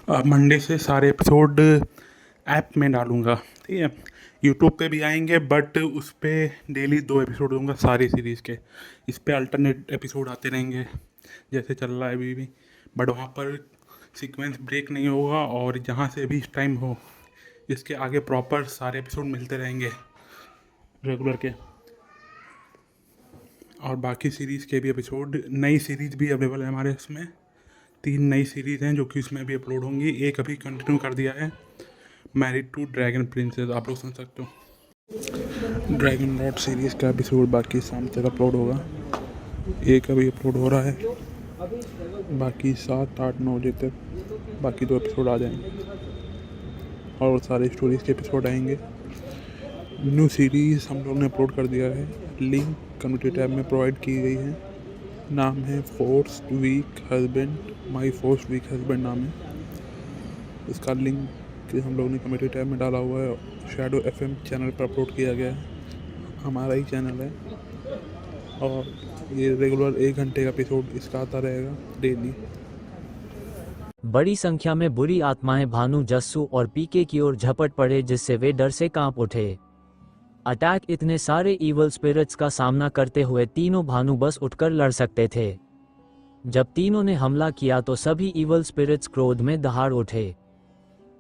Monday से सारे episode app में डालूँगा, ठीक है। यूट्यूब पे भी आएंगे बट उस पर डेली 2 एपिसोड दूंगा सारी सीरीज़ के। इस पे अल्टरनेट एपिसोड आते रहेंगे जैसे चल रहा है अभी भी, बट वहाँ पर सीक्वेंस ब्रेक नहीं होगा और जहाँ से भी टाइम हो इसके आगे प्रॉपर सारे एपिसोड मिलते रहेंगे रेगुलर के। और बाकी सीरीज़ के भी एपिसोड, नई सीरीज़ भी अवेलेबल है हमारे इसमें। 3 नई सीरीज़ हैं जो कि उसमें भी अपलोड होंगी। एक अभी कंटिन्यू कर दिया है, मैरिड टू ड्रैगन प्रिंसेस, आप लोग सुन सकते हो। ड्रैगन लॉर्ड सीरीज़ का एपिसोड बाकी शाम तक अपलोड होगा। एक अभी अपलोड हो रहा है, बाकी 7, 8, 9 बजे तक बाकी 2 एपिसोड आ जाएंगे और सारे स्टोरीज़ के एपिसोड आएंगे। न्यू सीरीज़ हम लोग ने अपलोड कर दिया है, लिंक कम्युनिटी टैब में प्रोवाइड की गई है। नाम है force week husband, my force week husband नाम है इसका। लिंक हम लोग ने कम्युनिटी टैब में डाला हुआ है। शैडो एफएम चैनल पर अपलोड किया गया है, हमारा ही चैनल है। और ये रेगुलर 1 घंटे का एपिसोड इसका आता रहेगा डेली। बड़ी संख्या में बुरी आत्माएं भानु, जस्सू और पीके की ओर झपट पड़े जिससे वे डर से कांप उठे। अटैक इतने सारे इवल स्पिरिट्स का सामना करते हुए तीनों भानु बस उठकर लड़ सकते थे। जब तीनों ने हमला किया तो सभी इवल स्पिरिट्स क्रोध में दहाड़ उठे।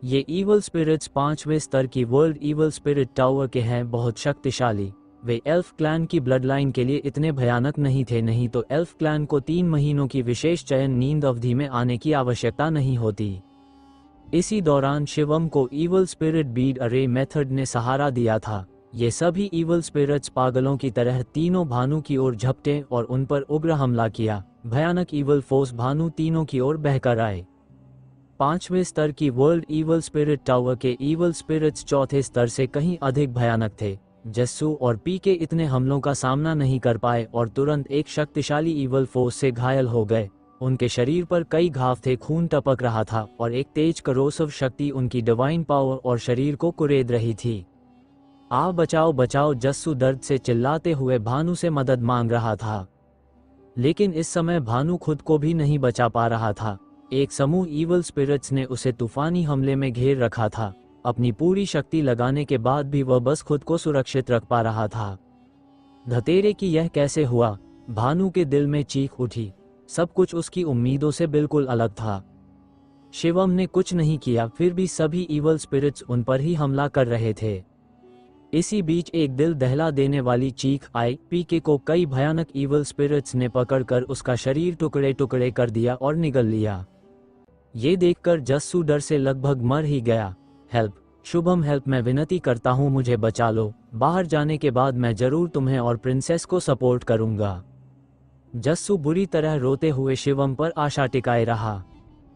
ये इवल स्पिरिट्स 5वें स्तर की वर्ल्ड इवल स्पिरिट टावर के हैं, बहुत शक्तिशाली। वे एल्फ क्लैन की ब्लड लाइन के लिए इतने भयानक नहीं थे, नहीं तो एल्फ क्लैन को 3 महीनों की विशेष चयन नींद अवधि में आने की आवश्यकता नहीं होती। इसी दौरान शिवम को इवल स्पिरिट बीड अरे मेथड ने सहारा दिया था। ये सभी इवल स्पिरिट्स पागलों की तरह तीनों भानु की ओर झपटे और उन पर उग्र हमला किया। भयानक इवल फोर्स भानु तीनों की ओर बहकर आए। 5वें स्तर की वर्ल्ड इवल स्पिरिट टावर के इवल स्पिरिट्स 4थे स्तर से कहीं अधिक भयानक थे। जस्सू और पीके इतने हमलों का सामना नहीं कर पाए और तुरंत एक शक्तिशाली इवल फोर्स से घायल हो गए। उनके शरीर पर कई घाव थे, खून टपक रहा था और एक तेज करोसव शक्ति उनकी डिवाइन पावर और शरीर को कुरेद रही थी। आ बचाओ बचाओ, जस्सू दर्द से चिल्लाते हुए भानु से मदद मांग रहा था। लेकिन इस समय भानु खुद को भी नहीं बचा पा रहा था। एक समूह इवल स्पिरिट्स ने उसे तूफानी हमले में घेर रखा था। अपनी पूरी शक्ति लगाने के बाद भी वह बस खुद को सुरक्षित रख पा रहा था। धतेरे की यह कैसे हुआ? भानु के दिल में चीख उठी। सब कुछ उसकी उम्मीदों से बिल्कुल अलग था। शिवम ने कुछ नहीं किया, फिर भी सभी इवल स्पिरिट्स उन पर ही हमला कर रहे थे। इसी बीच एक दिल दहला देने वाली चीख आई। पीके को कई भयानक इवल स्पिरिट्स ने पकड़कर उसका शरीर टुकड़े टुकड़े कर दिया और निगल लिया। ये देखकर जस्सू डर से लगभग मर ही गया। हेल्प शुभम, हेल्प, मैं विनती करता हूँ मुझे बचा लो। बाहर जाने के बाद मैं जरूर तुम्हें और प्रिंसेस को सपोर्ट करूंगा। जस्सू बुरी तरह रोते हुए शिवम पर आशा टिकाए रहा।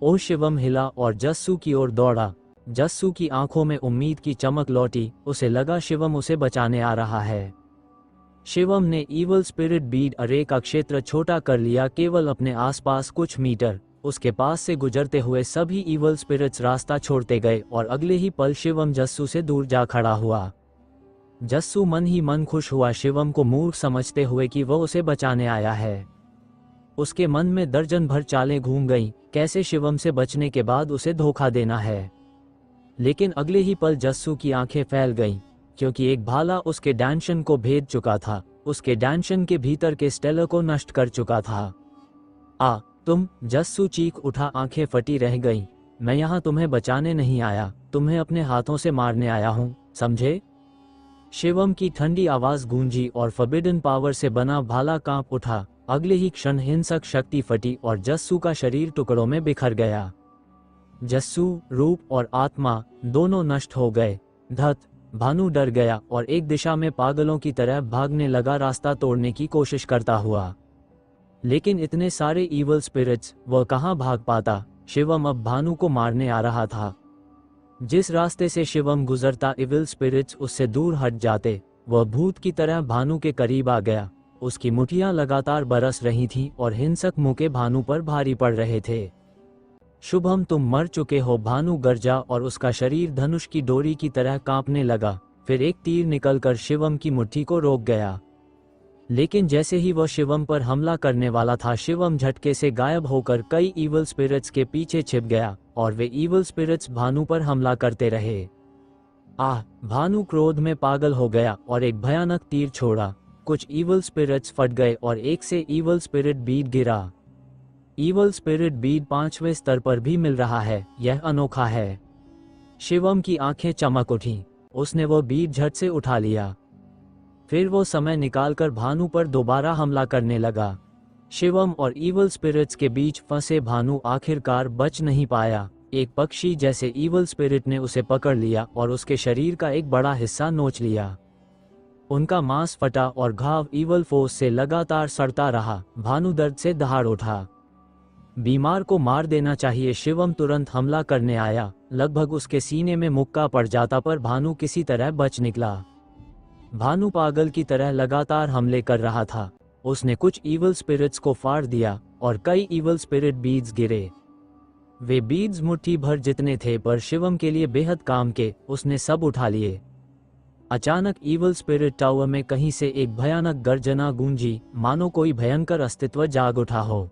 ओह, शिवम हिला और जस्सू की ओर दौड़ा। जस्सू की आंखों में उम्मीद की चमक लौटी, उसे लगा शिवम उसे बचाने आ रहा है। शिवम ने इवल स्पिरिट बीड अरे का क्षेत्र छोटा कर लिया, केवल अपने आसपास कुछ मीटर। उसके पास से गुजरते हुए सभी इवल स्पिरिट्स रास्ता छोड़ते गए और अगले ही पल शिवम जस्सू से दूर जा खड़ा हुआ। जस्सू मन ही मन खुश हुआ, शिवम को मूर्ख समझते हुए कि वह उसे बचाने आया है। उसके मन में दर्जन भर चालें घूम गईं, कैसे शिवम से बचने के बाद उसे धोखा देना है। लेकिन अगले ही पल जस्सू की आंखें फैल गईं, क्योंकि एक भाला उसके डांशन को भेद चुका था। उसके डांशन के भीतर के स्टेलर को नष्ट कर चुका था। तुम? जस्सू चीख उठा, आंखें फटी रह गईं। मैं यहाँ तुम्हें बचाने नहीं आया, तुम्हें अपने हाथों से मारने आया हूँ, समझे? शिवम की ठंडी आवाज गूंजी और फॉरबिडन पावर से बना भाला कांप उठा। अगले ही क्षण हिंसक शक्ति फटी और जस्सू का शरीर टुकड़ों में बिखर गया। जस्सू, रूप और आत्मा दोनों नष्ट हो गए। धत! भानु डर गया और एक दिशा में पागलों की तरह भागने लगा, रास्ता तोड़ने की कोशिश करता हुआ। लेकिन इतने सारे इवल स्पिरिट्स, वह कहाँ भाग पाता? शिवम अब भानु को मारने आ रहा था। जिस रास्ते से शिवम गुजरता इविल स्पिरिट्स उससे दूर हट जाते। वह भूत की तरह भानु के करीब आ गया। उसकी मुठियां लगातार बरस रही थीं और हिंसक मुके भानु पर भारी पड़ रहे थे। शुभम, तुम मर चुके हो, भानु गरजा और उसका शरीर धनुष की डोरी की तरह कांपने लगा। फिर एक तीर निकलकर शिवम की मुट्ठी को रोक गया। लेकिन जैसे ही वह शिवम पर हमला करने वाला था, शिवम झटके से गायब होकर कई इवल स्पिरिट्स के पीछे छिप गया और वे ईवल स्पिरिट्स भानु पर हमला करते रहे। भानु क्रोध में पागल हो गया और एक भयानक तीर छोड़ा। कुछ ईवल स्पिरिट्स फट गए और एक से ईवल स्पिरिट बीड गिरा। ईवल स्पिरिट बीड 5वें स्तर पर भी मिल रहा है, यह अनोखा है। शिवम की आंखें चमक उठी। उसने वो बीड झट से उठा लिया। फिर वो समय निकालकर भानु पर दोबारा हमला करने लगा। शिवम और ईवल स्पिरिट्स के बीच फंसे भानु आखिरकार बच नहीं पाया। एक पक्षी जैसे ईवल स्पिरिट ने उसे पकड़ लिया और उसके शरीर का एक बड़ा हिस्सा नोच लिया। उनका मांस फटा और घाव ईवल फोर्स से लगातार सड़ता रहा। भानु दर्द से दहाड़ उठा। बीमार को मार देना चाहिए। शिवम तुरंत हमला करने आया। लगभग उसके सीने में मुक्का पड़ जाता, पर भानु किसी तरह बच निकला। भानु पागल की तरह लगातार हमले कर रहा था। उसने कुछ ईवल स्पिरिट्स को फाड़ दिया और कई ईवल स्पिरिट बीड्स गिरे। वे बीड्स मुट्ठी भर जितने थे, पर शिवम के लिए बेहद काम के। उसने सब उठा लिए। अचानक ईवल स्पिरिट टावर में कहीं से एक भयानक गर्जना गूंजी, मानो कोई भयंकर अस्तित्व जाग उठा हो।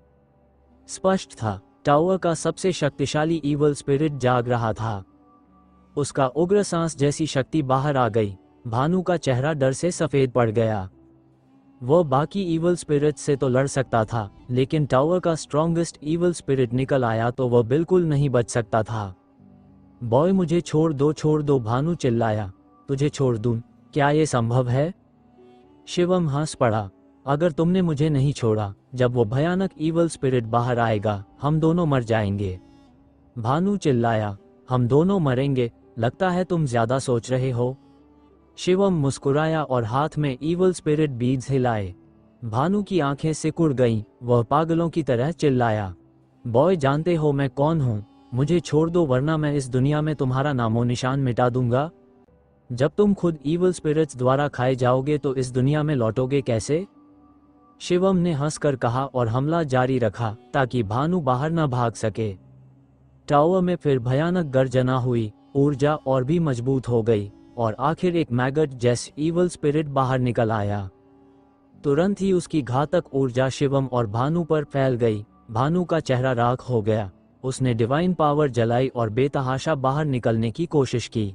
स्पष्ट था, टावर का सबसे शक्तिशाली ईवल स्पिरिट जाग रहा था। उसका उग्र सांस जैसी शक्ति बाहर आ गई। भानु का चेहरा डर से सफेद पड़ गया। वह बाकी ईवल स्पिरिट से तो लड़ सकता था, लेकिन टावर का स्ट्रॉन्गेस्ट ईवल स्पिरिट निकल आया तो वह बिल्कुल नहीं बच सकता था। बॉय, मुझे छोड़ दो, भानु चिल्लाया। तुझे छोड़ दूं? क्या ये संभव है? शिवम हंस पड़ा। अगर तुमने मुझे नहीं छोड़ा, जब वो भयानक ईवल स्पिरिट बाहर आएगा, हम दोनों मर जाएंगे। भानु चिल्लाया। हम दोनों मरेंगे? लगता है तुम ज्यादा सोच रहे हो। शिवम मुस्कुराया और हाथ में ईवल स्पिरिट बीड्स हिलाए। भानु की आंखें सिकुड़ गईं। वह पागलों की तरह चिल्लाया, बॉय, जानते हो मैं कौन हूं? मुझे छोड़ दो, वरना मैं इस दुनिया में तुम्हारा नामो निशान मिटा दूंगा। जब तुम खुद ईवल स्पिरिट्स द्वारा खाए जाओगे तो इस दुनिया में लौटोगे कैसे? शिवम ने हंसकर कहा और हमला जारी रखा ताकि भानु बाहर न भाग सके। टावर में फिर भयानक गर्जना हुई। ऊर्जा और भी मजबूत हो गई और आखिर एक मैगट जैसे ईवल स्पिरिट बाहर निकल आया। तुरंत ही उसकी घातक ऊर्जा शिवम और भानु पर फैल गई। भानु का चेहरा राख हो गया। उसने डिवाइन पावर जलाई और बेतहाशा बाहर निकलने की कोशिश की।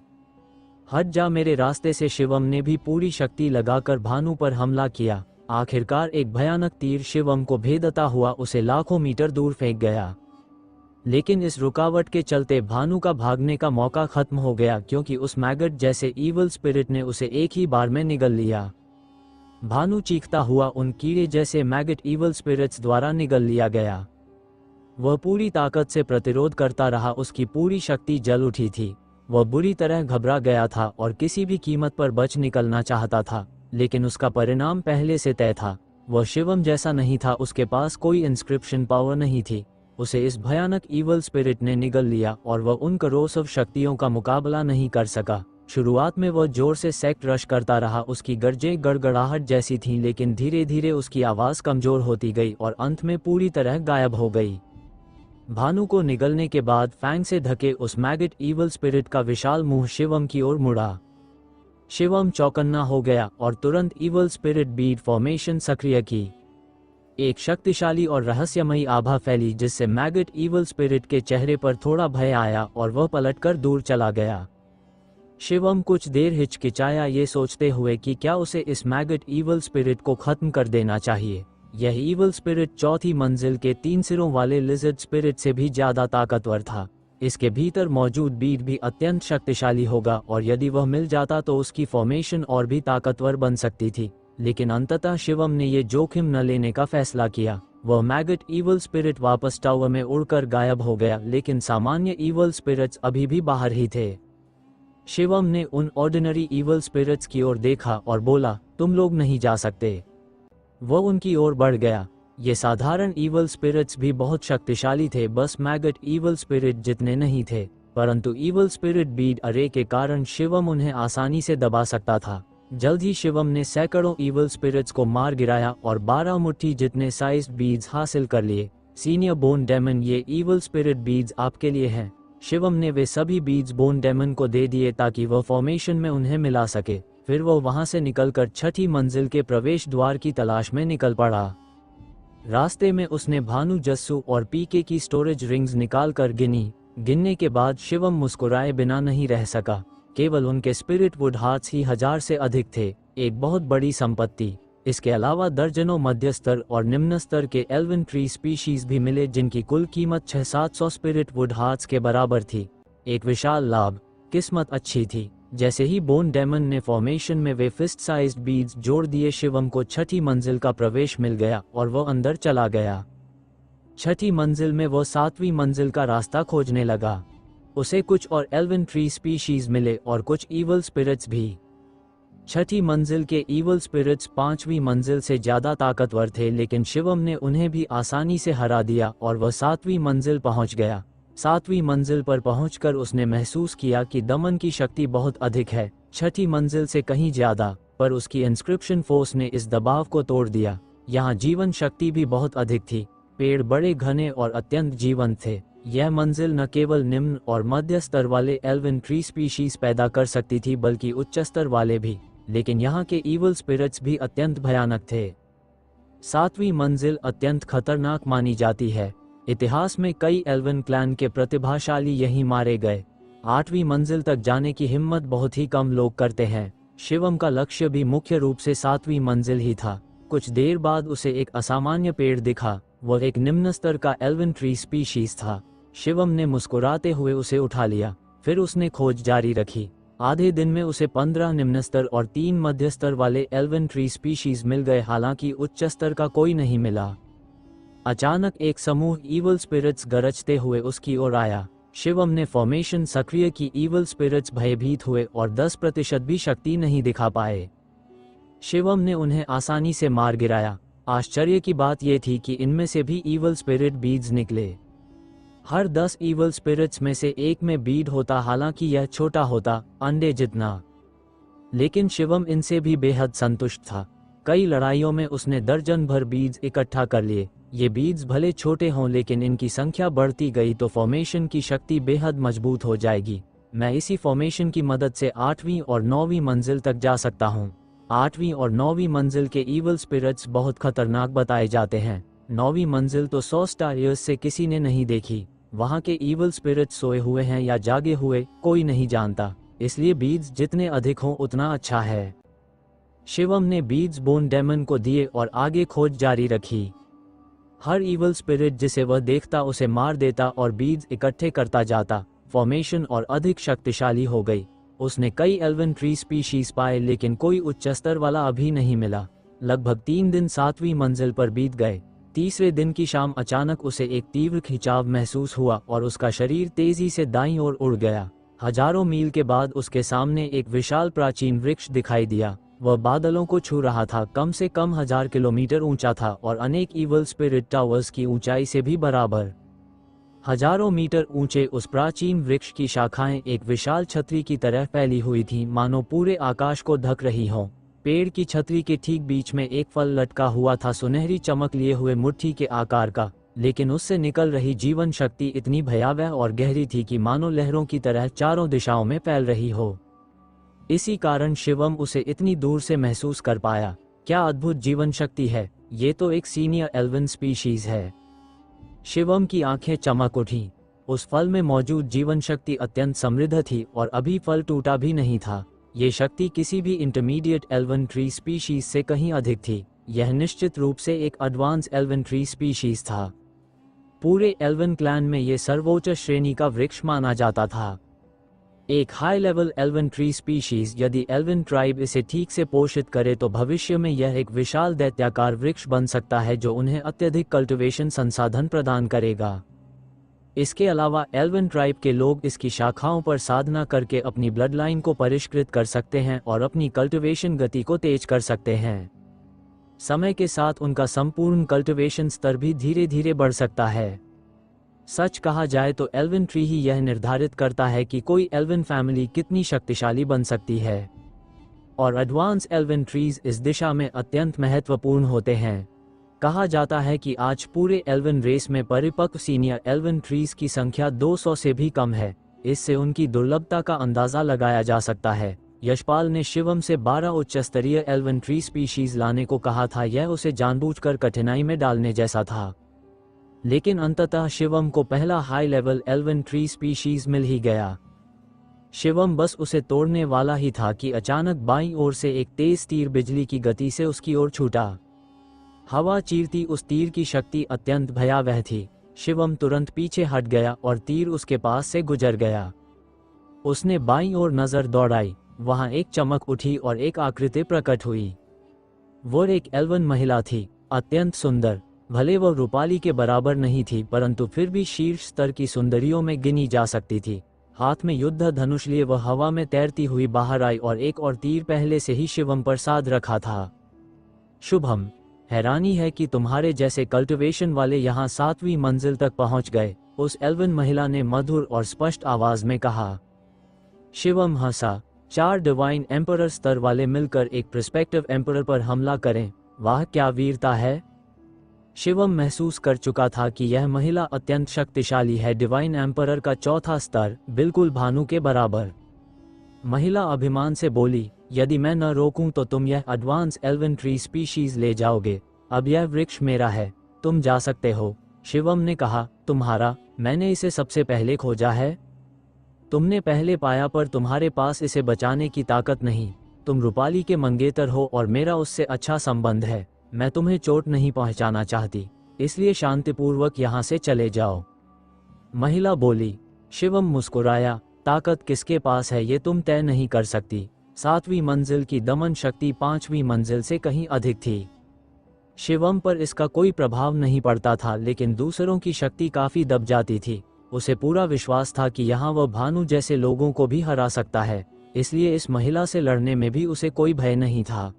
हट जा मेरे रास्ते से। शिवम ने भी पूरी शक्ति लगाकर भानु पर हमला किया। आखिरकार एक भयानक तीर शिवम को भेदता हुआ उसे लाखों मीटर दूर फेंक गया। लेकिन इस रुकावट के चलते भानु का भागने का मौका खत्म हो गया, क्योंकि उस मैगट जैसे ईवल स्पिरिट ने उसे एक ही बार में निगल लिया। भानु चीखता हुआ उन कीड़े जैसे मैगट ईवल स्पिरिट्स द्वारा निगल लिया गया। वह पूरी ताकत से प्रतिरोध करता रहा। उसकी पूरी शक्ति जल उठी थी। वह बुरी तरह घबरा गया था और किसी भी कीमत पर बच निकलना चाहता था, लेकिन उसका परिणाम पहले से तय था। वह शिवम जैसा नहीं था। उसके पास कोई इंस्क्रिप्शन पावर नहीं थी। उसे इस भयानक ईवल स्पिरिट ने निगल लिया और वह उन करोड़ों शक्तियों का मुकाबला नहीं कर सका। शुरुआत में वह जोर से सेक्ट रश करता रहा। उसकी गर्जें गड़गड़ाहट जैसी थीं, लेकिन धीरे धीरे उसकी आवाज़ कमजोर होती गई और अंत में पूरी तरह गायब हो गई। भानु को निगलने के बाद फैंग से ढके उस मैगट ईवल स्पिरिट का विशाल मुंह शिवम की ओर मुड़ा। शिवम चौकन्ना हो गया और तुरंत ईवल स्पिरिट बीड फॉर्मेशन सक्रिय की। एक शक्तिशाली और रहस्यमयी आभा फैली, जिससे मैगट ईवल स्पिरिट के चेहरे पर थोड़ा भय आया और वह पलटकर दूर चला गया। शिवम कुछ देर हिचकिचाया, ये सोचते हुए कि क्या उसे इस मैगट ईवल स्पिरिट को खत्म कर देना चाहिए। यह ईवल स्पिरिट चौथी मंजिल के 3 सिरों वाले लिजर्ड स्पिरिट से भी ज्यादा ताकतवर था। इसके भीतर मौजूद बीड भी अत्यंत शक्तिशाली होगा और यदि वह मिल जाता तो उसकी फॉर्मेशन और भी ताकतवर बन सकती थी। लेकिन अंततः शिवम ने ये जोखिम न लेने का फैसला किया। वह मैगट ईवल स्पिरिट वापस टावर में उड़कर गायब हो गया, लेकिन सामान्य ईवल स्पिरिट्स अभी भी बाहर ही थे। शिवम ने उन ऑर्डिनरी ईवल स्पिरिट्स की ओर देखा और बोला, तुम लोग नहीं जा सकते। वह उनकी ओर बढ़ गया। ये साधारण ईवल स्पिरिट्स भी बहुत शक्तिशाली थे, बस मैगट ईवल स्पिरिट जितने नहीं थे। परंतु ईवल स्पिरिट बीड अरे के कारण शिवम उन्हें आसानी से दबा सकता था। जल्द ही शिवम ने सैकड़ों ईवल स्पिरिट्स को मार गिराया और 12 मुट्ठी जितने साइज बीड्स हासिल कर लिए। सीनियर बोन डेमन, ये ईवल स्पिरिट बीड्स आपके लिए हैं। शिवम ने वे सभी बीड्स बोन डेमन को दे दिए ताकि वह फॉर्मेशन में उन्हें मिला सके। फिर वह वहां से निकलकर छठी मंजिल के प्रवेश द्वार की तलाश में निकल पड़ा। रास्ते में उसने भानु, जस्सू और पीके की स्टोरेज रिंग्स निकालकर गिनी। गिनने के बाद शिवम मुस्कुराए बिना नहीं रह सका। केवल उनके स्पिरिट वुड हार्ट्स ही 1000 से अधिक थे, एक बहुत बड़ी संपत्ति। इसके अलावा दर्जनों मध्य स्तर और निम्न स्तर के एल्वन ट्री स्पीशीज भी मिले जिनकी कुल कीमत 600-700 स्पिरिट वुड हार्ट्स के बराबर थी। एक विशाल लाभ। किस्मत अच्छी थी। जैसे ही बोन डेमन ने फॉर्मेशन में वे फिस्ट साइज्ड बीड्स जोड़ दिए, शिवम को छठी मंजिल का प्रवेश मिल गया और वो अंदर चला गया। छठी मंजिल में वो 7वीं मंजिल का रास्ता खोजने लगा। उसे कुछ और एल्वन ट्री स्पीशीज मिले और कुछ ईवल स्पिरिट्स भी। छठी मंजिल के ईवल स्पिरिट्स 5वीं मंजिल से ज्यादा ताकतवर थे, लेकिन शिवम ने उन्हें भी आसानी से हरा दिया और वह 7वीं मंजिल पहुंच गया। 7वीं मंजिल पर पहुंचकर उसने महसूस किया कि दमन की शक्ति बहुत अधिक है, छठी मंजिल से कहीं ज्यादा, पर उसकी इंस्क्रिप्शन फोर्स ने इस दबाव को तोड़ दिया। यहाँ जीवन शक्ति भी बहुत अधिक थी। पेड़ बड़े घने और अत्यंत जीवंत थे। यह मंजिल न केवल निम्न और मध्य स्तर वाले एल्वन ट्री स्पीशीज पैदा कर सकती थी बल्कि उच्च स्तर वाले भी, लेकिन यहाँ के ईवल स्पिरिट्स भी अत्यंत भयानक थे। 7वीं मंजिल अत्यंत खतरनाक मानी जाती है। इतिहास में कई एल्वन क्लैन के प्रतिभाशाली यहीं मारे गए। 8वीं मंजिल तक जाने की हिम्मत बहुत ही कम लोग करते हैं। शिवम का लक्ष्य भी मुख्य रूप से 7वीं मंजिल ही था। कुछ देर बाद उसे एक असामान्य पेड़ दिखा। वह एक निम्न स्तर का एल्वन ट्री स्पीशीज था। शिवम ने मुस्कुराते हुए उसे उठा लिया। फिर उसने खोज जारी रखी। आधे दिन में उसे 15 निम्न स्तर और 3 मध्य स्तर वाले एल्वन ट्री स्पीशीज मिल गए, हालांकि उच्च स्तर का कोई नहीं मिला। अचानक एक समूह ईवल स्पिरिट्स गरजते हुए उसकी ओर आया। शिवम ने फॉर्मेशन सक्रिय की। ईवल स्पिरिट्स भयभीत हुए और 10% भी शक्ति नहीं दिखा पाए। शिवम ने उन्हें आसानी से मार गिराया। आश्चर्य की बात यह थी कि इनमें से भी ईवल स्पिरिट बीड्स निकले। हर 10 ईवल स्पिरिट्स में से एक में बीड होता, हालांकि यह छोटा होता, अंडे जितना। लेकिन शिवम इनसे भी बेहद संतुष्ट था। कई लड़ाइयों में उसने दर्जन भर बीड्स इकट्ठा कर लिए। ये बीड्स भले छोटे हों, लेकिन इनकी संख्या बढ़ती गई तो फॉर्मेशन की शक्ति बेहद मजबूत हो जाएगी। मैं इसी फॉर्मेशन की मदद से 8वीं और 9वीं मंजिल तक जा सकता हूँ। 8वीं और 9वीं मंजिल के ईवल स्पिरिट्स बहुत खतरनाक बताए जाते हैं। 9वीं मंजिल तो 100 स्टार ईयर्स से किसी ने नहीं देखी। वहाँ के ईवल स्पिरिट्स सोए हुए हैं या जागे हुए, कोई नहीं जानता। इसलिए बीड्स जितने अधिक हों उतना अच्छा है। शिवम ने बीड्स बोन डेमन को दिए और आगे खोज जारी रखी। हर ईवल स्पिरिट जिसे वह देखता उसे मार देता और बीड्स इकट्ठे करता जाता। फॉर्मेशन और अधिक शक्तिशाली हो गई। उसने कई एल्वन ट्री स्पीशीज पाए, लेकिन कोई उच्च स्तर वाला अभी नहीं मिला। लगभग 3 दिन 7वीं मंजिल पर बीत गए। तीसरे दिन की शाम अचानक उसे एक तीव्र खिंचाव महसूस हुआ और उसका शरीर तेजी से दाईं ओर उड़ गया। हजारों मील के बाद उसके सामने एक विशाल प्राचीन वृक्ष दिखाई दिया। वह बादलों को छू रहा था, कम से कम 1000 किलोमीटर ऊंचा था और अनेक ईवल स्पिरिट टावर्स की ऊंचाई से भी बराबर। हजारों मीटर ऊंचे उस प्राचीन वृक्ष की शाखाएं एक विशाल छतरी की तरह फैली हुई थीं, मानो पूरे आकाश को ढक रही हों। पेड़ की छतरी के ठीक बीच में एक फल लटका हुआ था, सुनहरी चमक लिए हुए मुट्ठी के आकार का, लेकिन उससे निकल रही जीवन शक्ति इतनी भयावह और गहरी थी कि मानो लहरों की तरह चारों दिशाओं में फैल रही हो। इसी कारण शिवम उसे इतनी दूर से महसूस कर पाया। क्या अद्भुत जीवन शक्ति है! ये तो एक सीनियर एल्वन स्पीशीज है। शिवम की आंखें चमक उठीं। उस फल में मौजूद जीवन शक्ति अत्यंत समृद्ध थी और अभी फल टूटा भी नहीं था। ये शक्ति किसी भी इंटरमीडिएट एल्वन ट्री स्पीशीज से कहीं अधिक थी। यह निश्चित रूप से एक एडवांस एल्वन ट्री स्पीशीज था। पूरे एल्वन क्लैन में ये सर्वोच्च श्रेणी का वृक्ष माना जाता था। एक high level elven tree species, यदि एल्वन ट्राइब इसे ठीक से पोषित करे तो भविष्य में यह एक विशाल दैत्याकार वृक्ष बन सकता है जो उन्हें अत्यधिक कल्टीवेशन संसाधन प्रदान करेगा। इसके अलावा एल्वन ट्राइब के लोग इसकी शाखाओं पर साधना करके अपनी ब्लड लाइन को परिष्कृत कर सकते हैं और अपनी कल्टीवेशन गति को तेज कर सकते हैं। समय के साथ उनका संपूर्ण कल्टीवेशन स्तर भी धीरे धीरे बढ़ सकता है। सच कहा जाए तो एल्वन ट्री ही यह निर्धारित करता है कि कोई एल्वन फैमिली कितनी शक्तिशाली बन सकती है, और एडवांस एल्वन ट्रीज इस दिशा में अत्यंत महत्वपूर्ण होते हैं। कहा जाता है कि आज पूरे एल्वन रेस में परिपक्व सीनियर एल्वन ट्रीज की संख्या 200 से भी कम है। इससे उनकी दुर्लभता का अंदाजा लगाया जा सकता है। यशपाल ने शिवम से 12 उच्च स्तरीय एल्वन ट्री स्पीशीज लाने को कहा था। यह उसे जानबूझकर कठिनाई में डालने जैसा था। लेकिन अंततः शिवम को पहला high level elven tree species मिल ही गया। शिवम बस उसे तोड़ने वाला ही था कि अचानक बाईं ओर से एक तेज तीर बिजली की गति से उसकी ओर छूटा। हवा चीरती उस तीर की शक्ति अत्यंत भयावह थी। शिवम तुरंत पीछे हट गया और तीर उसके पास से गुजर गया। उसने बाईं ओर नजर दौड़ाई, वहां एक चमक उठी और एक आकृति प्रकट हुई। वो एक एल्वन महिला थी, अत्यंत सुंदर। भले वह रूपाली के बराबर नहीं थी, परंतु फिर भी शीर्ष स्तर की सुंदरियों में गिनी जा सकती थी। हाथ में युद्ध धनुष लिए वह हवा में तैरती हुई बाहर आई और एक और तीर पहले से ही शिवम पर साध रखा था। शुभम, हैरानी है कि तुम्हारे जैसे कल्टिवेशन वाले यहाँ 7वीं मंजिल तक पहुंच गए, उस एल्वन महिला ने मधुर और स्पष्ट आवाज में कहा। शिवम हंसा। 4 डिवाइन एम्परर स्तर वाले मिलकर एक प्रोस्पेक्टिव एम्परर पर हमला करें, वाह क्या वीरता है। शिवम महसूस कर चुका था कि यह महिला अत्यंत शक्तिशाली है। डिवाइन एम्परर का 4था स्तर, बिल्कुल भानु के बराबर। महिला अभिमान से बोली, यदि मैं न रोकूं तो तुम यह एडवांस एल्वन ट्री स्पीशीज ले जाओगे। अब यह वृक्ष मेरा है, तुम जा सकते हो। शिवम ने कहा, तुम्हारा? मैंने इसे सबसे पहले खोजा है। तुमने पहले पाया, पर तुम्हारे पास इसे बचाने की ताकत नहीं। तुम रूपाली के मंगेतर हो और मेरा उससे अच्छा संबंध है। मैं तुम्हें चोट नहीं पहुंचाना चाहती, इसलिए शांतिपूर्वक यहाँ से चले जाओ। महिला बोली। शिवम मुस्कुराया, ताकत किसके पास है ये तुम तय नहीं कर सकती। 7वीं मंजिल की दमन शक्ति 5वीं मंजिल से कहीं अधिक थी। शिवम पर इसका कोई प्रभाव नहीं पड़ता था, लेकिन दूसरों की शक्ति काफी दब जाती थी। उसे पूरा विश्वास था कि यहाँ वह भानु जैसे लोगों को भी हरा सकता है, इसलिए इस महिला से लड़ने में भी उसे कोई भय नहीं था।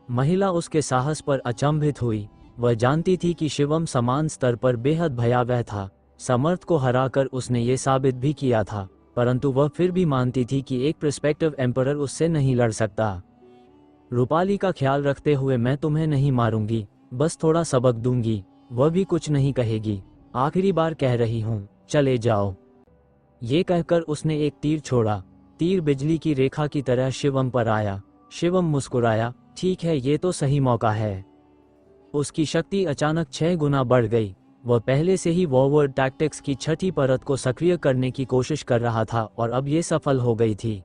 महिला उसके साहस पर अचंभित हुई। वह जानती थी कि शिवम समान स्तर पर बेहद भयावह था। समर्थ को हराकर उसने ये साबित भी किया था, परंतु वह फिर भी मानती थी कि एक प्रोस्पेक्टिव एम्परर उससे नहीं लड़ सकता। रूपाली का ख्याल रखते हुए मैं तुम्हें नहीं मारूंगी, बस थोड़ा सबक दूंगी। वह भी कुछ नहीं कहेगी। आखिरी बार कह रही हूँ, चले जाओ। ये कहकर उसने एक तीर छोड़ा। तीर बिजली की रेखा की तरह शिवम पर आया। शिवम मुस्कुराया, ठीक है, ये तो सही मौका है। उसकी शक्ति अचानक 6 गुना बढ़ गई। वह पहले से ही वॉरवर्ड टैक्टिक्स की 6ठी परत को सक्रिय करने की कोशिश कर रहा था और अब ये सफल हो गई थी।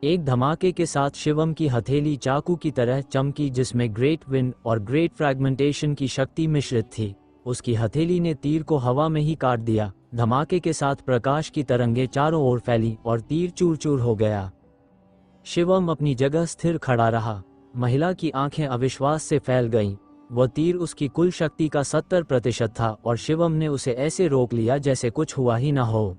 एक धमाके के साथ शिवम की हथेली चाकू की तरह चमकी, जिसमें ग्रेट विंड और ग्रेट फ्रैगमेंटेशन की शक्ति मिश्रित थी। उसकी हथेली ने तीर को हवा में ही काट दिया। धमाके के साथ प्रकाश की तरंगें चारों ओर फैली और तीर चूर चूर हो गया। शिवम अपनी जगह स्थिर खड़ा रहा। महिला की आंखें अविश्वास से फैल गईं। वह तीर उसकी कुल शक्ति का 70% था और शिवम ने उसे ऐसे रोक लिया जैसे कुछ हुआ ही न हो।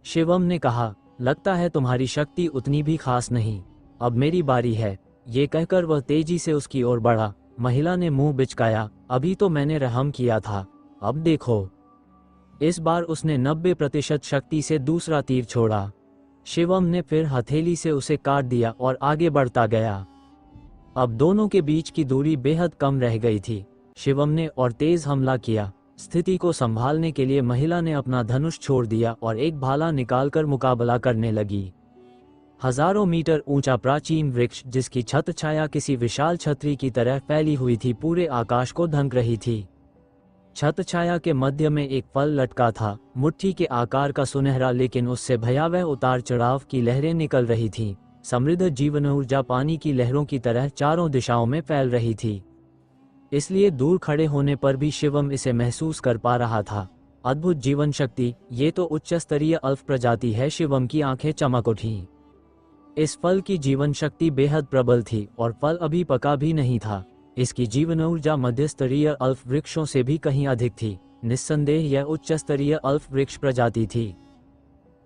शिवम ने कहा, लगता है तुम्हारी शक्ति उतनी भी खास नहीं, अब मेरी बारी है। ये कहकर वह तेजी से उसकी ओर बढ़ा। महिला ने मुंह बिचकाया, अभी तो मैंने रहम किया था, अब देखो। इस बार उसने 90% शक्ति से दूसरा तीर छोड़ा। शिवम ने फिर हथेली से उसे काट दिया और आगे बढ़ता गया। अब दोनों के बीच की दूरी बेहद कम रह गई थी। शिवम ने और तेज हमला किया। स्थिति को संभालने के लिए महिला ने अपना धनुष छोड़ दिया और एक भाला निकालकर मुकाबला करने लगी। हजारों मीटर ऊंचा प्राचीन वृक्ष, जिसकी छत छाया किसी विशाल छतरी की तरह फैली हुई थी, पूरे आकाश को ढक रही थी। छत छाया के मध्य में एक फल लटका था, मुट्ठी के आकार का सुनहरा, लेकिन उससे भयावह उतार चढ़ाव की लहरें निकल रही थीं। समृद्ध जीवन ऊर्जा पानी की लहरों की तरह चारों दिशाओं में फैल रही थी, इसलिए दूर खड़े होने पर भी शिवम इसे महसूस कर पा रहा था। अद्भुत जीवन शक्ति, ये तो उच्च स्तरीय अल्फ प्रजाति है। शिवम की आंखें चमक उठीं। इस फल की जीवन शक्ति बेहद प्रबल थी और फल अभी पका भी नहीं था। इसकी जीवन ऊर्जा मध्य स्तरीय अल्फ वृक्षों से भी कहीं अधिक थी। निस्संदेह यह उच्च स्तरीय अल्फ वृक्ष प्रजाति थी।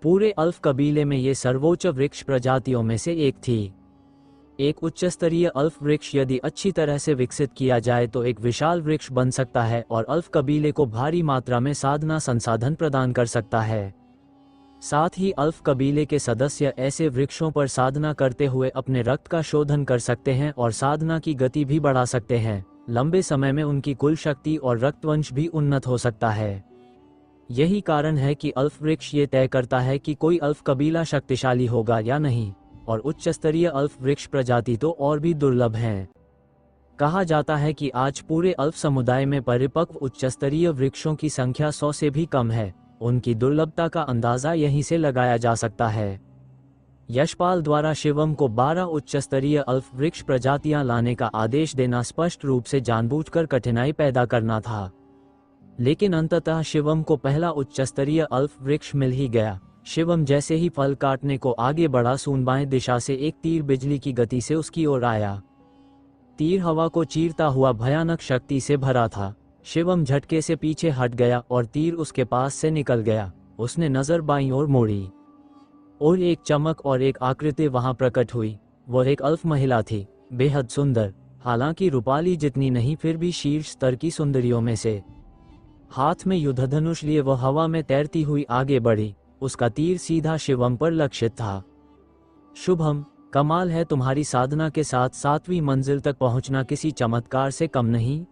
पूरे अल्फ कबीले में ये सर्वोच्च वृक्ष प्रजातियों में से एक थी। एक उच्च स्तरीय अल्फ वृक्ष यदि अच्छी तरह से विकसित किया जाए तो एक विशाल वृक्ष बन सकता है और अल्फ कबीले को भारी मात्रा में साधना संसाधन प्रदान कर सकता है। साथ ही अल्फ कबीले के सदस्य ऐसे वृक्षों पर साधना करते हुए अपने रक्त का शोधन कर सकते हैं और साधना की गति भी बढ़ा सकते हैं। लंबे समय में उनकी कुल शक्ति और रक्तवंश भी उन्नत हो सकता है। यही कारण है कि अल्फ वृक्ष ये तय करता है कि कोई अल्फ कबीला शक्तिशाली होगा या नहीं, और उच्च स्तरीय अल्फ वृक्ष प्रजाति तो और भी दुर्लभ हैं। कहा जाता है कि आज पूरे अल्प समुदाय में परिपक्व उच्चस्तरीय वृक्षों की संख्या 100 से भी कम है। उनकी दुर्लभता का अंदाजा यहीं से लगाया जा सकता है। यशपाल द्वारा शिवम को 12 उच्चस्तरीय अल्प वृक्ष प्रजातियां लाने का आदेश देना स्पष्ट रूप से जानबूझकर कठिनाई पैदा करना था। लेकिन अंततः शिवम को पहला उच्चस्तरीय अल्प वृक्ष मिल ही गया। शिवम जैसे ही फल काटने को आगे बढ़ा, सूनबाएं दिशा से एक तीर बिजली की गति से उसकी ओर आया। तीर हवा को चीरता हुआ भयानक शक्ति से भरा था। शिवम झटके से पीछे हट गया और तीर उसके पास से निकल गया। उसने नजर बाईं ओर मोड़ी और एक चमक और एक आकृति वहां प्रकट हुई। वह एक अल्प महिला थी, बेहद सुंदर, हालांकि रूपाली जितनी नहीं, फिर भी शीर्ष स्तर की सुंदरियों में से। हाथ में युद्धधनुष लिए वह हवा में तैरती हुई आगे बढ़ी। उसका तीर सीधा शिवम पर लक्षित था। शुभम, कमाल है, तुम्हारी साधना के साथ 7वीं मंजिल तक पहुंचना किसी चमत्कार से कम नहीं।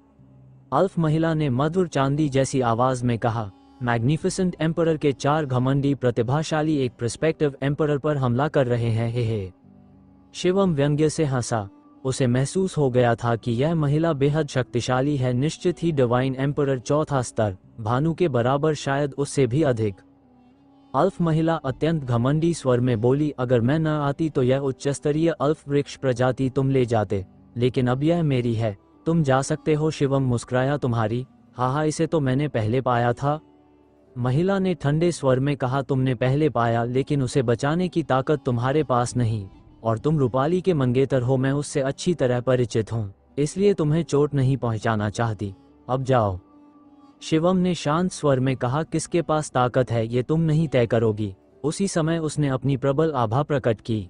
अल्फ महिला ने मधुर चांदी जैसी आवाज में कहा। मैग्निफिसेंट एम्परर के 4 घमंडी प्रतिभाशाली एक प्रोस्पेक्टिव एम्परर पर हमला कर रहे हैं। हे। शिवम व्यंग्य से हंसा। उसे महसूस हो गया था कि यह महिला बेहद शक्तिशाली है, निश्चित ही डिवाइन एम्परर 4था स्तर, भानु के बराबर, शायद उससे भी अधिक। अल्फ महिला अत्यंत घमंडी स्वर में बोली, अगर मैं न आती तो यह उच्चस्तरीय अल्फ वृक्ष प्रजाति तुम ले जाते, लेकिन अब यह मेरी है, तुम जा सकते हो। शिवम मुस्कुराया, तुम्हारी? हाँ, इसे तो मैंने पहले पाया था। महिला ने ठंडे स्वर में कहा, तुमने पहले पाया, लेकिन उसे बचाने की ताकत तुम्हारे पास नहीं, और तुम रूपाली के मंगेतर हो, मैं उससे अच्छी तरह परिचित हूँ, इसलिए तुम्हें चोट नहीं पहुँचाना चाहती। अब जाओ। शिवम ने शांत स्वर में कहा, किसके पास ताकत है ये तुम नहीं तय करोगी। उसी समय उसने अपनी प्रबल आभा प्रकट की।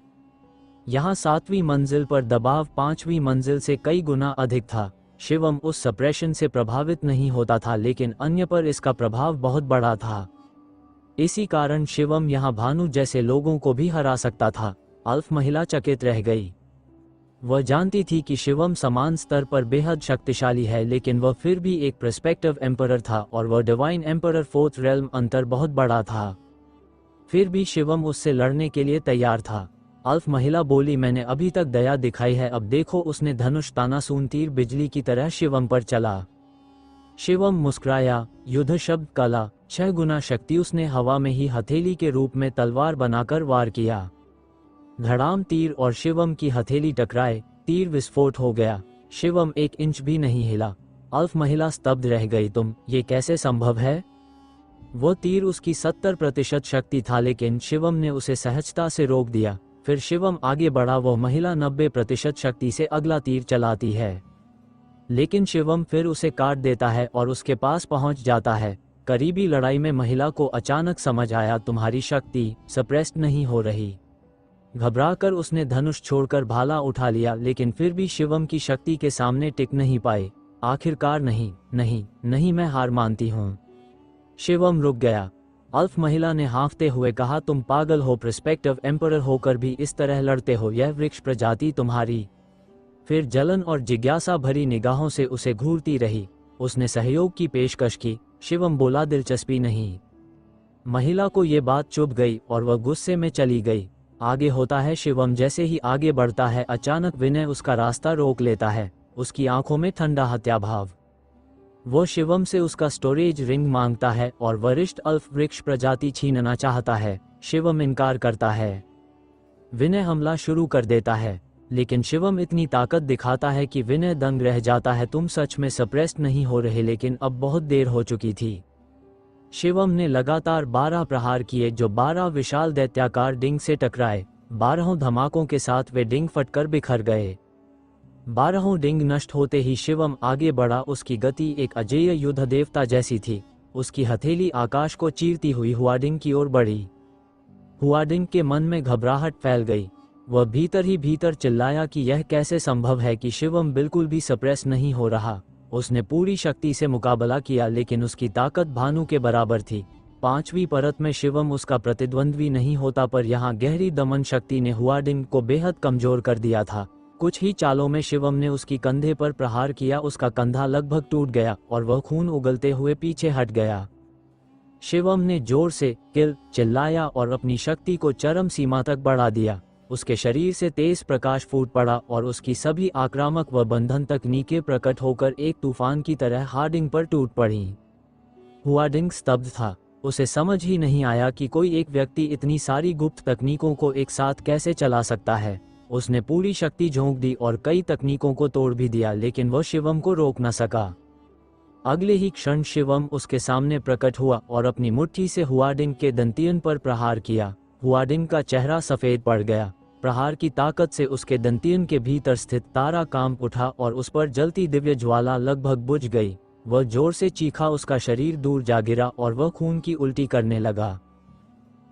यहाँ 7वीं मंजिल पर दबाव 5वीं मंजिल से कई गुना अधिक था। शिवम उस सप्रेशन से प्रभावित नहीं होता था, लेकिन अन्य पर इसका प्रभाव बहुत बड़ा था। इसी कारण शिवम यहाँ भानु जैसे लोगों को भी हरा सकता था। अल्फ महिला चकित रह गई। वह जानती थी कि शिवम समान स्तर पर बेहद शक्तिशाली है, लेकिन वह फिर भी एक प्रोस्पेक्टिव एम्परर था और वह डिवाइन एम्परर 4th रेल्म, अंतर बहुत बड़ा था। फिर भी शिवम उससे लड़ने के लिए तैयार था। अल्फ महिला बोली, मैंने अभी तक दया दिखाई है, अब देखो। उसने धनुष ताना, सून तीर बिजली की तरह शिवम पर चला। शिवम मुस्कुराया। युद्ध शब्द कला, 6 गुना शक्ति। उसने हवा में ही हथेली के रूप में तलवार बनाकर वार किया। धड़ाम, तीर और शिवम की हथेली टकराए, तीर विस्फोट हो गया। शिवम 1 इंच भी नहीं हिला। अल्फ महिला स्तब्ध रह गई। तुम, ये कैसे संभव है? वो तीर उसकी 70% शक्ति था, लेकिन शिवम ने उसे सहजता से रोक दिया। फिर शिवम आगे बढ़ा। वह महिला 90% शक्ति से अगला तीर चलाती है, लेकिन शिवम फिर उसे काट देता है और उसके पास पहुंच जाता है। करीबी लड़ाई में महिला को अचानक समझ आया, तुम्हारी शक्ति सप्रेस्ड नहीं हो रही। घबराकर उसने धनुष छोड़कर भाला उठा लिया, लेकिन फिर भी शिवम की शक्ति के सामने टिक नहीं पाए। आखिरकार, नहीं नहीं नहीं, मैं हार मानती हूँ। शिवम रुक गया। अल्फ महिला ने हाँफते हुए कहा, तुम पागल हो, प्रोस्पेक्टिव एम्परर होकर भी इस तरह लड़ते हो, यह वृक्ष प्रजाति तुम्हारी। फिर जलन और जिज्ञासा भरी निगाहों से उसे घूरती रही। उसने सहयोग की पेशकश की। शिवम बोला, दिलचस्पी नहीं। महिला को ये बात चुभ गई और वह गुस्से में चली गई। आगे होता है। शिवम जैसे ही आगे बढ़ता है, अचानक विनय उसका रास्ता रोक लेता है। उसकी आंखों में ठंडा हत्याभाव। वो शिवम से उसका स्टोरेज रिंग मांगता है और वरिष्ठ अल्फ वृक्ष प्रजाति छीनना चाहता है। शिवम इनकार करता है। विनय हमला शुरू कर देता है, लेकिन शिवम इतनी ताकत दिखाता है कि विनय दंग रह जाता है। तुम सच में सप्रेस्ड नहीं हो रहे, लेकिन अब बहुत देर हो चुकी थी। शिवम ने लगातार 12 प्रहार किए, जो 12 विशाल दैत्याकार डिंग से टकराए। 12 धमाकों के साथ वे डिंग फटकर बिखर गए। 12 डिंग नष्ट होते ही शिवम आगे बढ़ा। उसकी गति एक अजेय युद्ध देवता जैसी थी। उसकी हथेली आकाश को चीरती हुई हुआडिंग की ओर बढ़ी। हुआडिंग के मन में घबराहट फैल गई। वह भीतर ही भीतर चिल्लाया कि यह कैसे संभव है कि शिवम बिल्कुल भी सप्रेस नहीं हो रहा। उसने पूरी शक्ति से मुकाबला किया, लेकिन उसकी ताकत भानु के बराबर थी। 5वीं परत में शिवम उसका प्रतिद्वंद्वी नहीं होता, पर यहाँ गहरी दमन शक्ति ने हुआडिंग को बेहद कमजोर कर दिया था। कुछ ही चालों में शिवम ने उसकी कंधे पर प्रहार किया। उसका कंधा लगभग टूट गया और वह खून उगलते हुए पीछे हट गया। शिवम ने जोर से किल चिल्लाया और अपनी शक्ति को चरम सीमा तक बढ़ा दिया। उसके शरीर से तेज प्रकाश फूट पड़ा और उसकी सभी आक्रामक व बंधन तकनीकें प्रकट होकर एक तूफान की तरह हार्डिंग पर टूट पड़ी। हार्डिंग स्तब्ध था। उसे समझ ही नहीं आया कि कोई एक व्यक्ति इतनी सारी गुप्त तकनीकों को एक साथ कैसे चला सकता है। उसने पूरी शक्ति झोंक दी और कई तकनीकों को तोड़ भी दिया, लेकिन वह शिवम को रोक न सका। अगले ही क्षण शिवम उसके सामने प्रकट हुआ और अपनी मुट्ठी से हुआडिंग के दंतियन पर प्रहार किया। हुआडिंग का चेहरा सफेद पड़ गया। प्रहार की ताकत से उसके दंतियन के भीतर स्थित तारा कांप उठा और उस पर जलती दिव्य ज्वाला लगभग बुझ गई। वह जोर से चीखा, उसका शरीर दूर जा गिरा और वह खून की उल्टी करने लगा।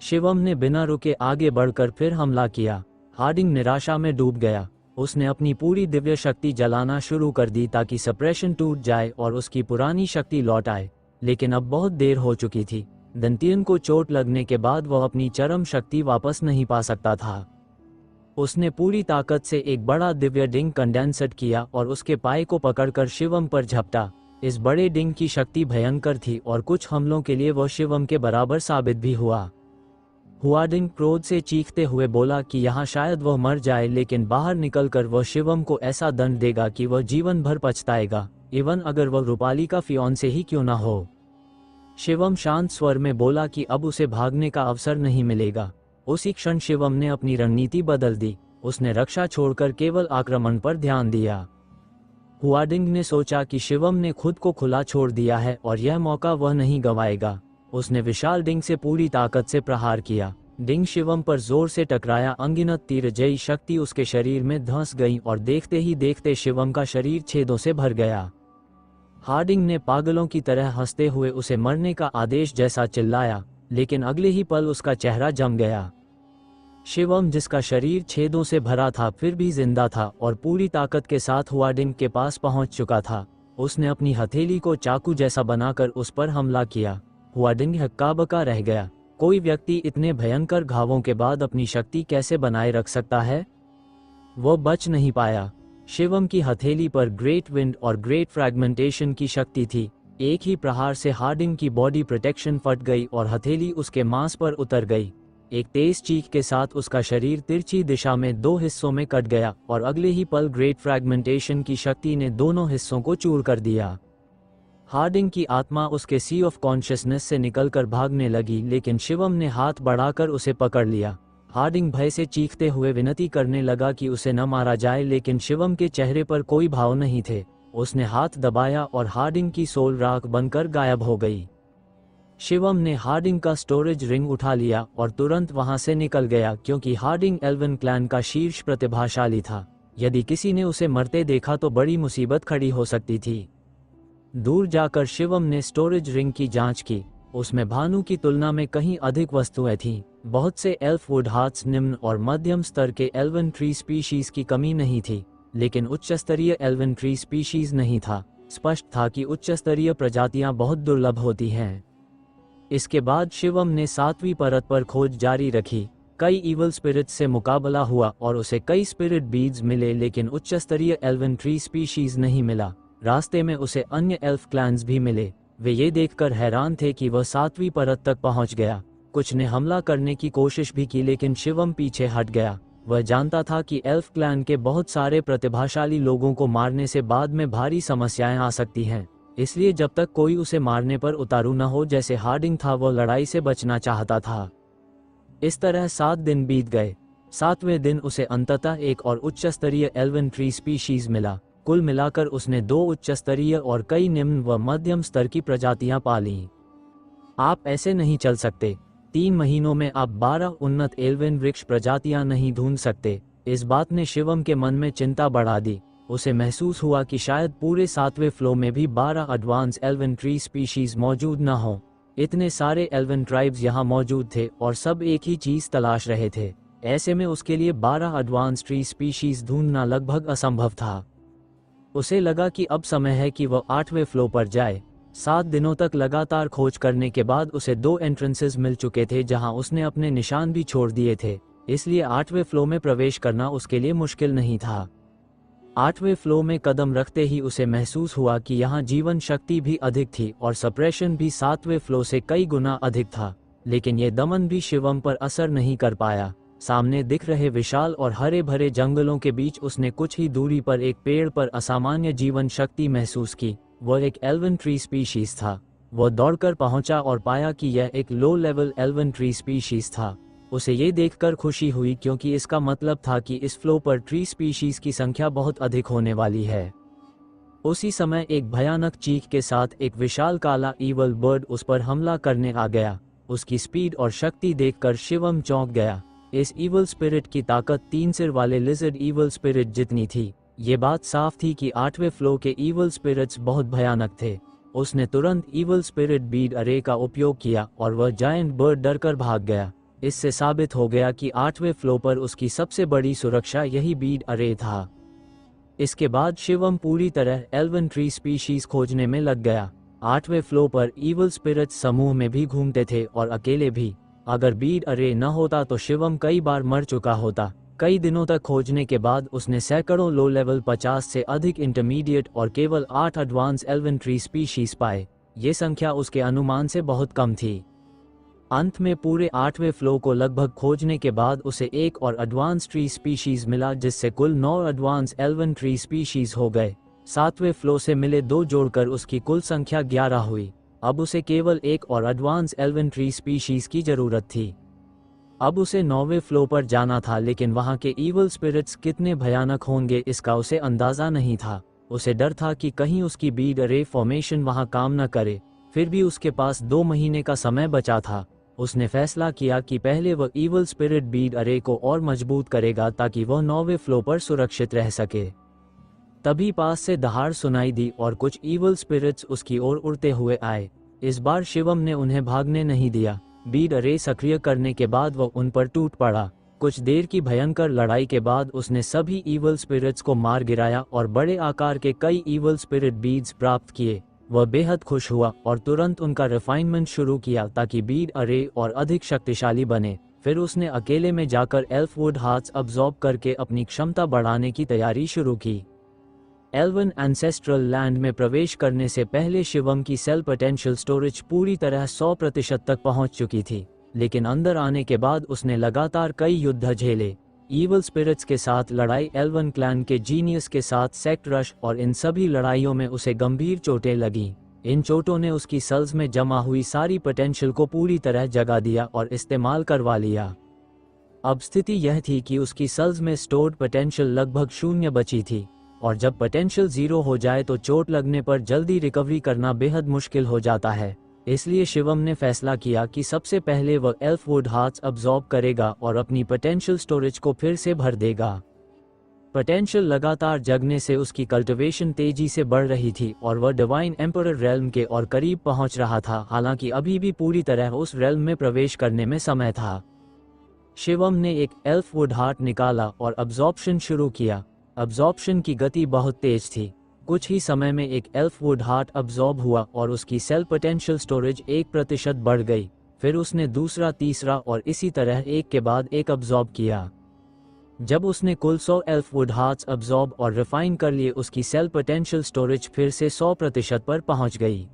शिवम ने बिना रुके आगे बढ़कर फिर हमला किया। हार्डिंग निराशा में डूब गया। उसने अपनी पूरी दिव्य शक्ति जलाना शुरू कर दी ताकि सप्रेशन टूट जाए और उसकी पुरानी शक्ति लौट आए, लेकिन अब बहुत देर हो चुकी थी। दंतियन को चोट लगने के बाद वह अपनी चरम शक्ति वापस नहीं पा सकता था। उसने पूरी ताकत से एक बड़ा दिव्य डिंग कंडेंसर किया और उसके पाए को पकड़कर शिवम पर झपटा। इस बड़े डिंग की शक्ति भयंकर थी और कुछ हमलों के लिए वह शिवम के बराबर साबित भी हुआ। हुआडिंग क्रोध से चीखते हुए बोला कि यहाँ शायद वह मर जाए, लेकिन बाहर निकलकर वह शिवम को ऐसा दंड देगा कि वह जीवन भर पछताएगा, इवन अगर वह रूपाली का फियांसे ही क्यों न हो। शिवम शांत स्वर में बोला कि अब उसे भागने का अवसर नहीं मिलेगा। उसी क्षण शिवम ने अपनी रणनीति बदल दी। उसने रक्षा छोड़कर केवल आक्रमण पर ध्यान दिया। हुआडिंग ने सोचा कि शिवम ने खुद को खुला छोड़ दिया है और यह मौका वह नहीं गंवाएगा। उसने विशाल डिंग से पूरी ताकत से प्रहार किया। डिंग शिवम पर जोर से टकराया। अनगिनत तीरजयी शक्ति उसके शरीर में धंस गई और देखते ही देखते शिवम का शरीर छेदों से भर गया। हार्डिंग ने पागलों की तरह हंसते हुए उसे मरने का आदेश जैसा चिल्लाया, लेकिन अगले ही पल उसका चेहरा जम गया। शिवम, जिसका शरीर छेदों से भरा था, फिर भी जिंदा था और पूरी ताकत के साथ हुआडिंग के पास पहुंच चुका था। उसने अपनी हथेली को चाकू जैसा बनाकर उस पर हमला किया। हुआडिंग हक्का-बक्का रह गया। कोई व्यक्ति इतने भयंकर घावों के बाद अपनी शक्ति कैसे बनाए रख सकता है? वह बच नहीं पाया। शिवम की हथेली पर ग्रेट विंड और ग्रेट फ्रैगमेंटेशन की शक्ति थी। एक ही प्रहार से हार्डिंग की बॉडी प्रोटेक्शन फट गई और हथेली उसके मांस पर उतर गई। एक तेज चीख के साथ उसका शरीर तिरछी दिशा में दो हिस्सों में कट गया और अगले ही पल ग्रेट फ्रैगमेंटेशन की शक्ति ने दोनों हिस्सों को चूर कर दिया। हार्डिंग की आत्मा उसके सी ऑफ कॉन्शियसनेस से निकलकर भागने लगी, लेकिन शिवम ने हाथ बढ़ाकर उसे पकड़ लिया। हार्डिंग भय से चीखते हुए विनती करने लगा कि उसे न मारा जाए, लेकिन शिवम के चेहरे पर कोई भाव नहीं थे। उसने हाथ दबाया और हार्डिंग की सोल राख बनकर गायब हो गई। शिवम ने हार्डिंग का स्टोरेज रिंग उठा लिया और तुरंत वहां से निकल गया, क्योंकि हार्डिंग एल्वन क्लैन का शीर्ष प्रतिभाशाली था। यदि किसी ने उसे मरते देखा तो बड़ी मुसीबत खड़ी हो सकती थी। दूर जाकर शिवम ने स्टोरेज रिंग की जांच की। उसमें भानु की तुलना में कहीं अधिक वस्तुएं थीं। बहुत से एल्फ वुडहार्ट्स, निम्न और मध्यम स्तर के एल्वन ट्री स्पीशीज की कमी नहीं थी, लेकिन उच्च स्तरीय एल्वन ट्री स्पीशीज नहीं था। स्पष्ट था कि उच्च स्तरीय प्रजातियां बहुत दुर्लभ होती हैं। इसके बाद शिवम ने 7वीं परत पर खोज जारी रखी। कई इवल स्पिरिट्स से मुकाबला हुआ और उसे कई स्पिरिट बीड्स मिले, लेकिन उच्च स्तरीय एल्वन ट्री स्पीशीज नहीं मिला। रास्ते में उसे अन्य एल्फ क्लैंस भी मिले। वे ये देखकर हैरान थे कि वह 7वीं परत तक पहुंच गया। कुछ ने हमला करने की कोशिश भी की, लेकिन शिवम पीछे हट गया। वह जानता था कि एल्फ क्लैन के बहुत सारे प्रतिभाशाली लोगों को मारने से बाद में भारी समस्याएं आ सकती हैं, इसलिए जब तक कोई उसे मारने पर उतारू न हो जैसे हार्डिंग था, वह लड़ाई से बचना चाहता था। इस तरह 7 दिन बीत गए। 7वें दिन उसे अंततः एक और उच्च स्तरीय एल्वन ट्री स्पीशीज मिला। कुल मिलाकर उसने 2 उच्च स्तरीय और कई निम्न व मध्यम स्तर की प्रजातियां पालीं। आप ऐसे नहीं चल सकते। 3 महीनों में आप 12 उन्नत एल्वन वृक्ष प्रजातियां नहीं ढूंढ सकते। इस बात ने शिवम के मन में चिंता बढ़ा दी। उसे महसूस हुआ कि शायद पूरे 7वें फ्लो में भी 12 एडवांस एल्वन ट्री स्पीशीज मौजूद न हो। इतने सारे एल्वन ट्राइब्स यहाँ मौजूद थे और सब एक ही चीज तलाश रहे थे। ऐसे में उसके लिए 12 एडवांस ट्री स्पीशीज ढूंढना लगभग असंभव था। उसे लगा कि अब समय है कि वह 8वें फ्लो पर जाए। 7 दिनों तक लगातार खोज करने के बाद उसे 2 एंट्रेंसेस मिल चुके थे जहां उसने अपने निशान भी छोड़ दिए थे, इसलिए 8वें फ्लो में प्रवेश करना उसके लिए मुश्किल नहीं था। 8वें फ्लो में कदम रखते ही उसे महसूस हुआ कि यहाँ जीवन शक्ति भी अधिक थी और सप्रेशन भी 7वें फ्लो से कई गुना अधिक था, लेकिन ये दमन भी शिवम पर असर नहीं कर पाया। सामने दिख रहे विशाल और हरे भरे जंगलों के बीच उसने कुछ ही दूरी पर एक पेड़ पर असामान्य जीवन शक्ति महसूस की। वह एक एल्वन ट्री स्पीशीज था। वह दौड़कर पहुंचा और पाया कि यह एक low level elven tree species था। उसे ये देखकर खुशी हुई क्योंकि इसका मतलब था कि इस फ्लो पर ट्री स्पीशीज की संख्या बहुत अधिक होने वाली है। उसी समय एक भयानक चीख के साथ एक विशाल काला ईवल बर्ड उस पर हमला करने आ गया। उसकी स्पीड और शक्ति देखकर शिवम चौंक गया। इस ईवल स्पिरिट की ताकत 3 सिर वाले लिजर्ड ईवल स्पिरिट जितनी थी। ये बात साफ थी कि 8वें फ्लो के ईवल स्पिरिट्स बहुत भयानक थे। उसने तुरंत ईवल स्पिरिट बीड अरे का उपयोग किया और वह जायंट बर्ड डरकर भाग गया। इससे साबित हो गया कि 8वें फ्लो पर उसकी सबसे बड़ी सुरक्षा यही बीड अरे था। इसके बाद शिवम पूरी तरह एल्वन ट्री स्पीशीज खोजने में लग गया। 8वें फ्लो पर ईवल स्पिरिट्स समूह में भी घूमते थे और अकेले भी। अगर बीड अरे न होता तो शिवम कई बार मर चुका होता। कई दिनों तक खोजने के बाद उसने सैकड़ों लो लेवल 50 से अधिक इंटरमीडिएट और केवल 8 एडवांस एल्वन ट्री स्पीशीज पाए। ये संख्या उसके अनुमान से बहुत कम थी। अंत में पूरे 8वें फ्लो को लगभग खोजने के बाद उसे एक और एडवांस ट्री स्पीशीज मिला, जिससे कुल 9 एडवांस एल्वन ट्री स्पीशीज हो गए। 7वें फ्लो से मिले 2 जोड़कर उसकी कुल संख्या 11 हुई। अब उसे केवल एक और एडवांस एल्वन ट्री स्पीशीज की जरूरत थी। अब उसे 9वें फ्लो पर जाना था, लेकिन वहां के ईवल स्पिरिट्स कितने भयानक होंगे इसका उसे अंदाजा नहीं था। उसे डर था कि कहीं उसकी बीड अरे फॉर्मेशन वहां काम न करे। फिर भी उसके पास 2 महीने का समय बचा था। उसने फैसला किया कि पहले वह ईवल स्पिरिट बीड अरे को और मजबूत करेगा ताकि वह 9वें फ्लो पर सुरक्षित रह सके। तभी पास से दहाड़ सुनाई दी और कुछ ईवल स्पिरिट्स उसकी ओर उड़ते हुए आए। इस बार शिवम ने उन्हें भागने नहीं दिया। बीड अरे सक्रिय करने के बाद वह उन पर टूट पड़ा। कुछ देर की भयंकर लड़ाई के बाद उसने सभी ईवल स्पिरिट्स को मार गिराया और बड़े आकार के कई ईवल स्पिरिट बीड्स प्राप्त किए। वह बेहद खुश हुआ और तुरंत उनका रिफाइनमेंट शुरू किया ताकि बीड अरे और अधिक शक्तिशाली बने। फिर उसने अकेले में जाकर एल्फवुड हार्ट्स अब्सॉर्ब करके अपनी क्षमता बढ़ाने की तैयारी शुरू की। एल्वन एंसेस्ट्रल लैंड में प्रवेश करने से पहले शिवम की सेल पोटेंशियल स्टोरेज पूरी तरह 100% तक पहुंच चुकी थी, लेकिन अंदर आने के बाद उसने लगातार कई युद्ध झेले। ईवल स्पिरिट्स के साथ लड़ाई, एल्वन क्लैन के जीनियस के साथ सेक्ट रश, और इन सभी लड़ाइयों में उसे गंभीर चोटें लगीं। इन चोटों ने उसकी सेल्स में जमा हुई सारी पोटेंशियल को पूरी तरह जगा दिया और इस्तेमाल करवा लिया। अब स्थिति यह थी कि उसकी सेल्स में स्टोर्ड पोटेंशियल लगभग 0 बची थी, और जब पोटेंशियल 0 हो जाए तो चोट लगने पर जल्दी रिकवरी करना बेहद मुश्किल हो जाता है। इसलिए शिवम ने फैसला किया कि सबसे पहले वह एल्फवुड हार्ट्स अब्सॉर्ब करेगा और अपनी पोटेंशियल स्टोरेज को फिर से भर देगा। पोटेंशियल लगातार जगने से उसकी कल्टिवेशन तेजी से बढ़ रही थी और वह डिवाइन एम्परर रेल्म के और करीब पहुंच रहा था, हालांकि अभी भी पूरी तरह उस रेल्म में प्रवेश करने में समय था। शिवम ने एक एल्फवुड हार्ट निकाला और अब्सॉर्प्शन शुरू किया। अब्सॉर्प्शन की गति बहुत तेज थी। कुछ ही समय में एक एल्फवुड हार्ट अब्सॉर्ब हुआ और उसकी सेल पोटेंशियल स्टोरेज 1% बढ़ गई। फिर उसने दूसरा, तीसरा और इसी तरह एक के बाद एक अब्सॉर्ब किया। जब उसने कुल 100 एल्फवुड हार्ट्स अब्सॉर्ब और रिफाइन कर लिए, उसकी सेल पोटेंशियल स्टोरेज फिर से 100% पर पहुंच गई।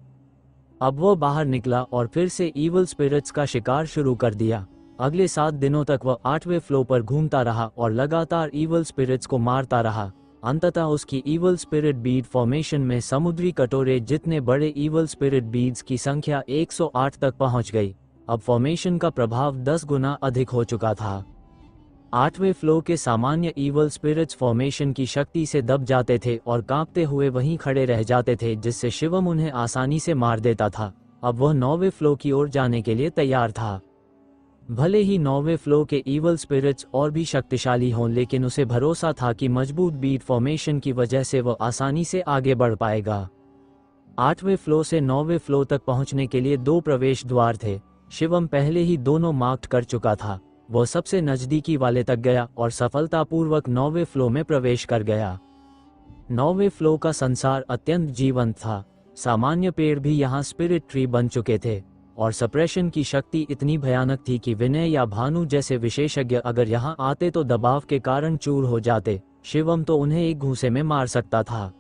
अब वह बाहर निकला और फिर से ईवल स्पिरिट्स का शिकार शुरू कर दिया। अगले 7 दिनों तक वह 8वें फ्लो पर घूमता रहा और लगातार ईवल स्पिरिट्स को मारता रहा। अंततः उसकी ईवल स्पिरिट बीड फॉर्मेशन में समुद्री कटोरे जितने बड़े ईवल स्पिरिट बीड्स की संख्या 108 तक पहुंच गई। अब फॉर्मेशन का प्रभाव 10 गुना अधिक हो चुका था। 8वें फ्लो के सामान्य ईवल स्पिरिट्स फॉर्मेशन की शक्ति से दब जाते थे और कांपते हुए वहीं खड़े रह जाते थे, जिससे शिवम उन्हें आसानी से मार देता था। अब वह 9वें फ्लो की ओर जाने के लिए तैयार था। भले ही 9वें फ्लो के ईवल स्पिरिट्स और भी शक्तिशाली हों, लेकिन उसे भरोसा था कि मजबूत बीड फॉर्मेशन की वजह से वह आसानी से आगे बढ़ पाएगा। 8वें फ्लो से 9वें फ्लो तक पहुंचने के लिए 2 प्रवेश द्वार थे। शिवम पहले ही दोनों मार्क कर चुका था। वह सबसे नजदीकी वाले तक गया और सफलतापूर्वक 9वें फ्लो में प्रवेश कर गया। 9वें फ्लो का संसार अत्यंत जीवंत था। सामान्य पेड़ भी यहाँ स्पिरिट ट्री बन चुके थे और सप्रेशन की शक्ति इतनी भयानक थी कि विनय या भानु जैसे विशेषज्ञ अगर यहाँ आते तो दबाव के कारण चूर हो जाते। शिवम तो उन्हें एक घूंसे में मार सकता था।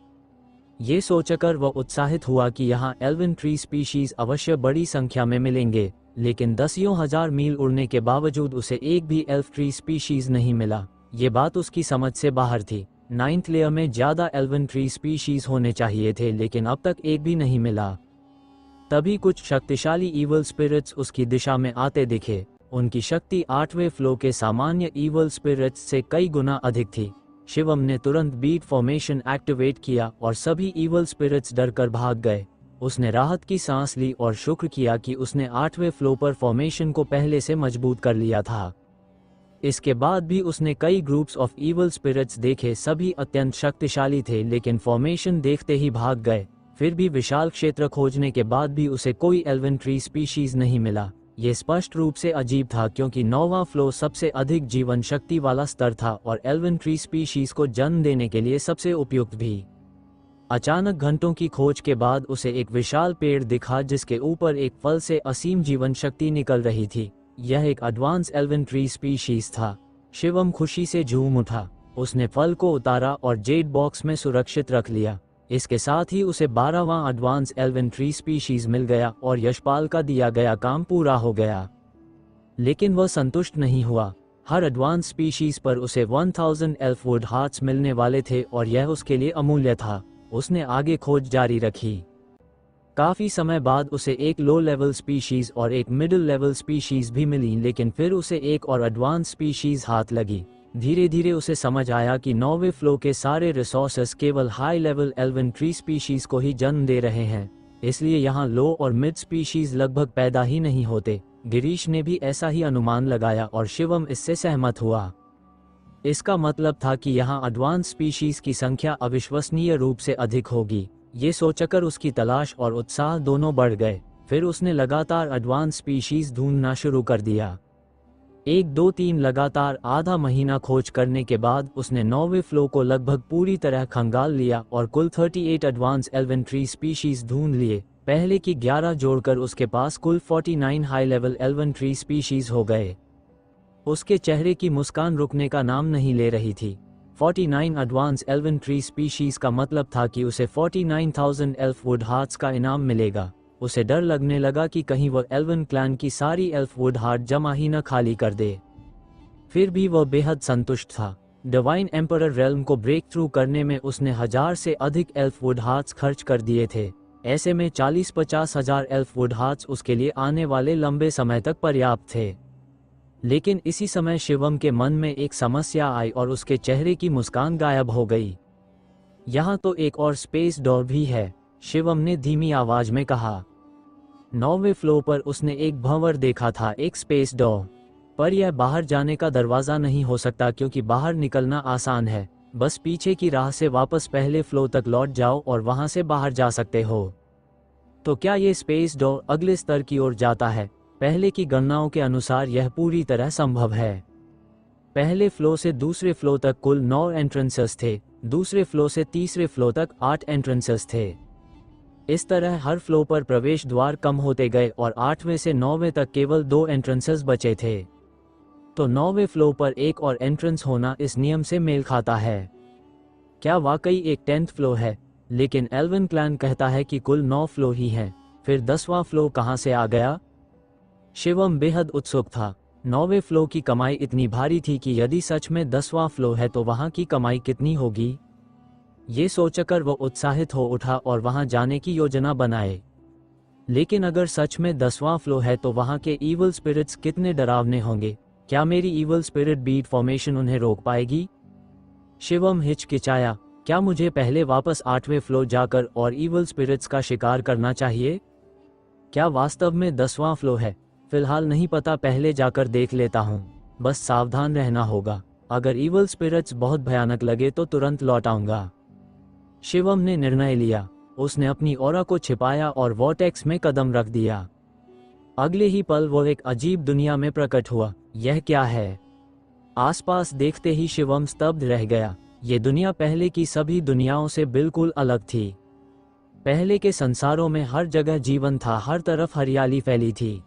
ये सोचकर वह उत्साहित हुआ कि यहाँ एल्वन ट्री स्पीशीज अवश्य बड़ी संख्या में मिलेंगे। लेकिन दसियों हजार मील उड़ने के बावजूद उसे एक भी एल्फ ट्री स्पीशीज नहीं मिला। ये बात उसकी समझ से बाहर थी। 9th लेयर में ज़्यादा एल्वन ट्री स्पीशीज होने चाहिए थे, लेकिन अब तक एक भी नहीं मिला। तभी कुछ शक्तिशाली ईवल स्पिरिट्स उसकी दिशा में आते दिखे। उनकी शक्ति 8वें फ्लो के सामान्य ईवल स्पिरिट्स से कई गुना अधिक थी। शिवम ने तुरंत बीट फॉर्मेशन एक्टिवेट किया और सभी ईवल स्पिरिट्स डरकर भाग गए। उसने राहत की सांस ली और शुक्र किया कि उसने 8वें फ्लो पर फॉर्मेशन को पहले से मजबूत कर लिया था। इसके बाद भी उसने कई ग्रुप्स ऑफ ईवल स्पिरिट्स देखे, सभी अत्यंत शक्तिशाली थे, लेकिन फॉर्मेशन देखते ही भाग गए। फिर भी विशाल क्षेत्र खोजने के बाद भी उसे कोई एल्वन ट्री स्पीशीज नहीं मिला। ये स्पष्ट रूप से अजीब था, क्योंकि 9वां फ्लो सबसे अधिक जीवन शक्ति वाला स्तर था और एल्वन ट्री स्पीशीज को जन्म देने के लिए सबसे उपयुक्त भी। अचानक घंटों की खोज के बाद उसे एक विशाल पेड़ दिखा जिसके ऊपर एक फल से असीम जीवन शक्ति निकल रही थी। यह एक एडवांस एल्वन ट्री स्पीशीज था। शिवम खुशी से झूम उठा। उसने फल को उतारा और जेड बॉक्स में सुरक्षित रख लिया। इसके साथ ही उसे 12वां एडवांस एल्वन ट्री स्पीशीज मिल गया और यशपाल का दिया गया काम पूरा हो गया। लेकिन वह संतुष्ट नहीं हुआ। हर एडवांस स्पीशीज पर उसे 1000 एल्फ वुड हार्ट्स मिलने वाले थे और यह उसके लिए अमूल्य था। उसने आगे खोज जारी रखी। काफी समय बाद उसे एक लो लेवल स्पीशीज और एक मिडिल लेवल स्पीशीज भी मिली, लेकिन फिर उसे एक और एडवांस स्पीशीज हाथ लगी। धीरे धीरे उसे समझ आया कि 9वें फ्लो के सारे रिसोर्सेस केवल high level elven tree species को ही जन्म दे रहे हैं, इसलिए यहाँ लो और मिड स्पीशीज लगभग पैदा ही नहीं होते। गिरीश ने भी ऐसा ही अनुमान लगाया और शिवम इससे सहमत हुआ। इसका मतलब था कि यहाँ एडवांस स्पीशीज की संख्या अविश्वसनीय रूप से अधिक होगी। ये सोचकर उसकी तलाश और उत्साह दोनों बढ़ गए। फिर उसने लगातार एडवांस स्पीशीज ढूंढना शुरू कर दिया। 1 2 3 लगातार आधा महीना खोज करने के बाद उसने 9वें फ्लो को लगभग पूरी तरह खंगाल लिया और कुल 38 एडवांस एल्वन ट्री स्पीशीज ढूंढ लिए। पहले की 11 जोड़कर उसके पास कुल 49 high level elven tree species हो गए। उसके चेहरे की मुस्कान रुकने का नाम नहीं ले रही थी। 49 एडवांस एल्वन ट्री स्पीशीज का मतलब था कि उसे 49,000 एल्फ वुड हार्ट्स का इनाम मिलेगा। उसे डर लगने लगा कि कहीं वह एल्वन क्लैन की सारी एल्फ वुड हार्ट जमा ही न खाली कर दे। फिर भी वह बेहद संतुष्ट था। डिवाइन एम्परर रेल्म को ब्रेक थ्रू करने में उसने 1000 से अधिक एल्फ वुड हार्ट्स खर्च कर दिए थे। ऐसे में 40-50 हजार एल्फ वुड हार्ट्स उसके लिए आने वाले लंबे समय तक पर्याप्त थे। लेकिन इसी समय शिवम के मन में एक समस्या आई और उसके चेहरे की मुस्कान गायब हो गई। यहाँ तो एक और स्पेस डोर भी है, शिवम ने धीमी आवाज में कहा। 9वें फ्लोर पर उसने एक भंवर देखा था, एक स्पेस डोर। पर यह बाहर जाने का दरवाजा नहीं हो सकता, क्योंकि बाहर निकलना आसान है। बस पीछे की राह से वापस पहले फ्लोर तक लौट जाओ और वहां से बाहर जा सकते हो। तो क्या ये स्पेस डोर अगले स्तर की ओर जाता है? पहले की गणनाओं के अनुसार यह पूरी तरह संभव है। पहले फ्लो से दूसरे फ्लो तक कुल 9 एंट्रेंसेस थे। दूसरे फ्लो से तीसरे फ्लो तक 8 एंट्रेंसेस थे। इस तरह हर फ्लो पर प्रवेश द्वार कम होते गए और 8वें से 9वें तक केवल 2 एंट्रेंसेस बचे थे। तो 9वें फ्लो पर एक और एंट्रेंस होना इस नियम से मेल खाता है। क्या वाकई एक 10th फ्लो है? लेकिन एल्वन क्लैन कहता है कि कुल 9 फ्लो ही हैं। फिर 10वां फ्लो कहाँ से आ गया? शिवम बेहद उत्सुक था। 9वें फ्लो की कमाई इतनी भारी थी कि यदि सच में 10वां फ्लो है तो वहां की कमाई कितनी होगी? ये सोचकर वह उत्साहित हो उठा और वहां जाने की योजना बनाए। लेकिन अगर सच में 10वां फ्लो है तो वहां के ईवल स्पिरिट्स कितने डरावने होंगे? क्या मेरी ईवल स्पिरिट बीट फॉर्मेशन उन्हें रोक पाएगी? शिवम हिचकिचाया। क्या मुझे पहले वापस 8वें फ्लो जाकर और ईवल स्पिरिट्स का शिकार करना चाहिए? क्या वास्तव में 10वां फ्लो है? फिलहाल नहीं पता, पहले जाकर देख लेता हूँ। बस सावधान रहना होगा। अगर ईवल स्पिरिट्स बहुत भयानक लगे तो तुरंत लौट आऊंगा। शिवम ने निर्णय लिया। उसने अपनी ऑरा को छिपाया और वॉर्टेक्स में कदम रख दिया। अगले ही पल वो एक अजीब दुनिया में प्रकट हुआ। यह क्या है? आसपास देखते ही शिवम स्तब्ध रह गया। ये दुनिया पहले की सभी दुनियाओं से बिल्कुल अलग थी। पहले के संसारों में हर जगह जीवन था, हर तरफ हरियाली फैली थी।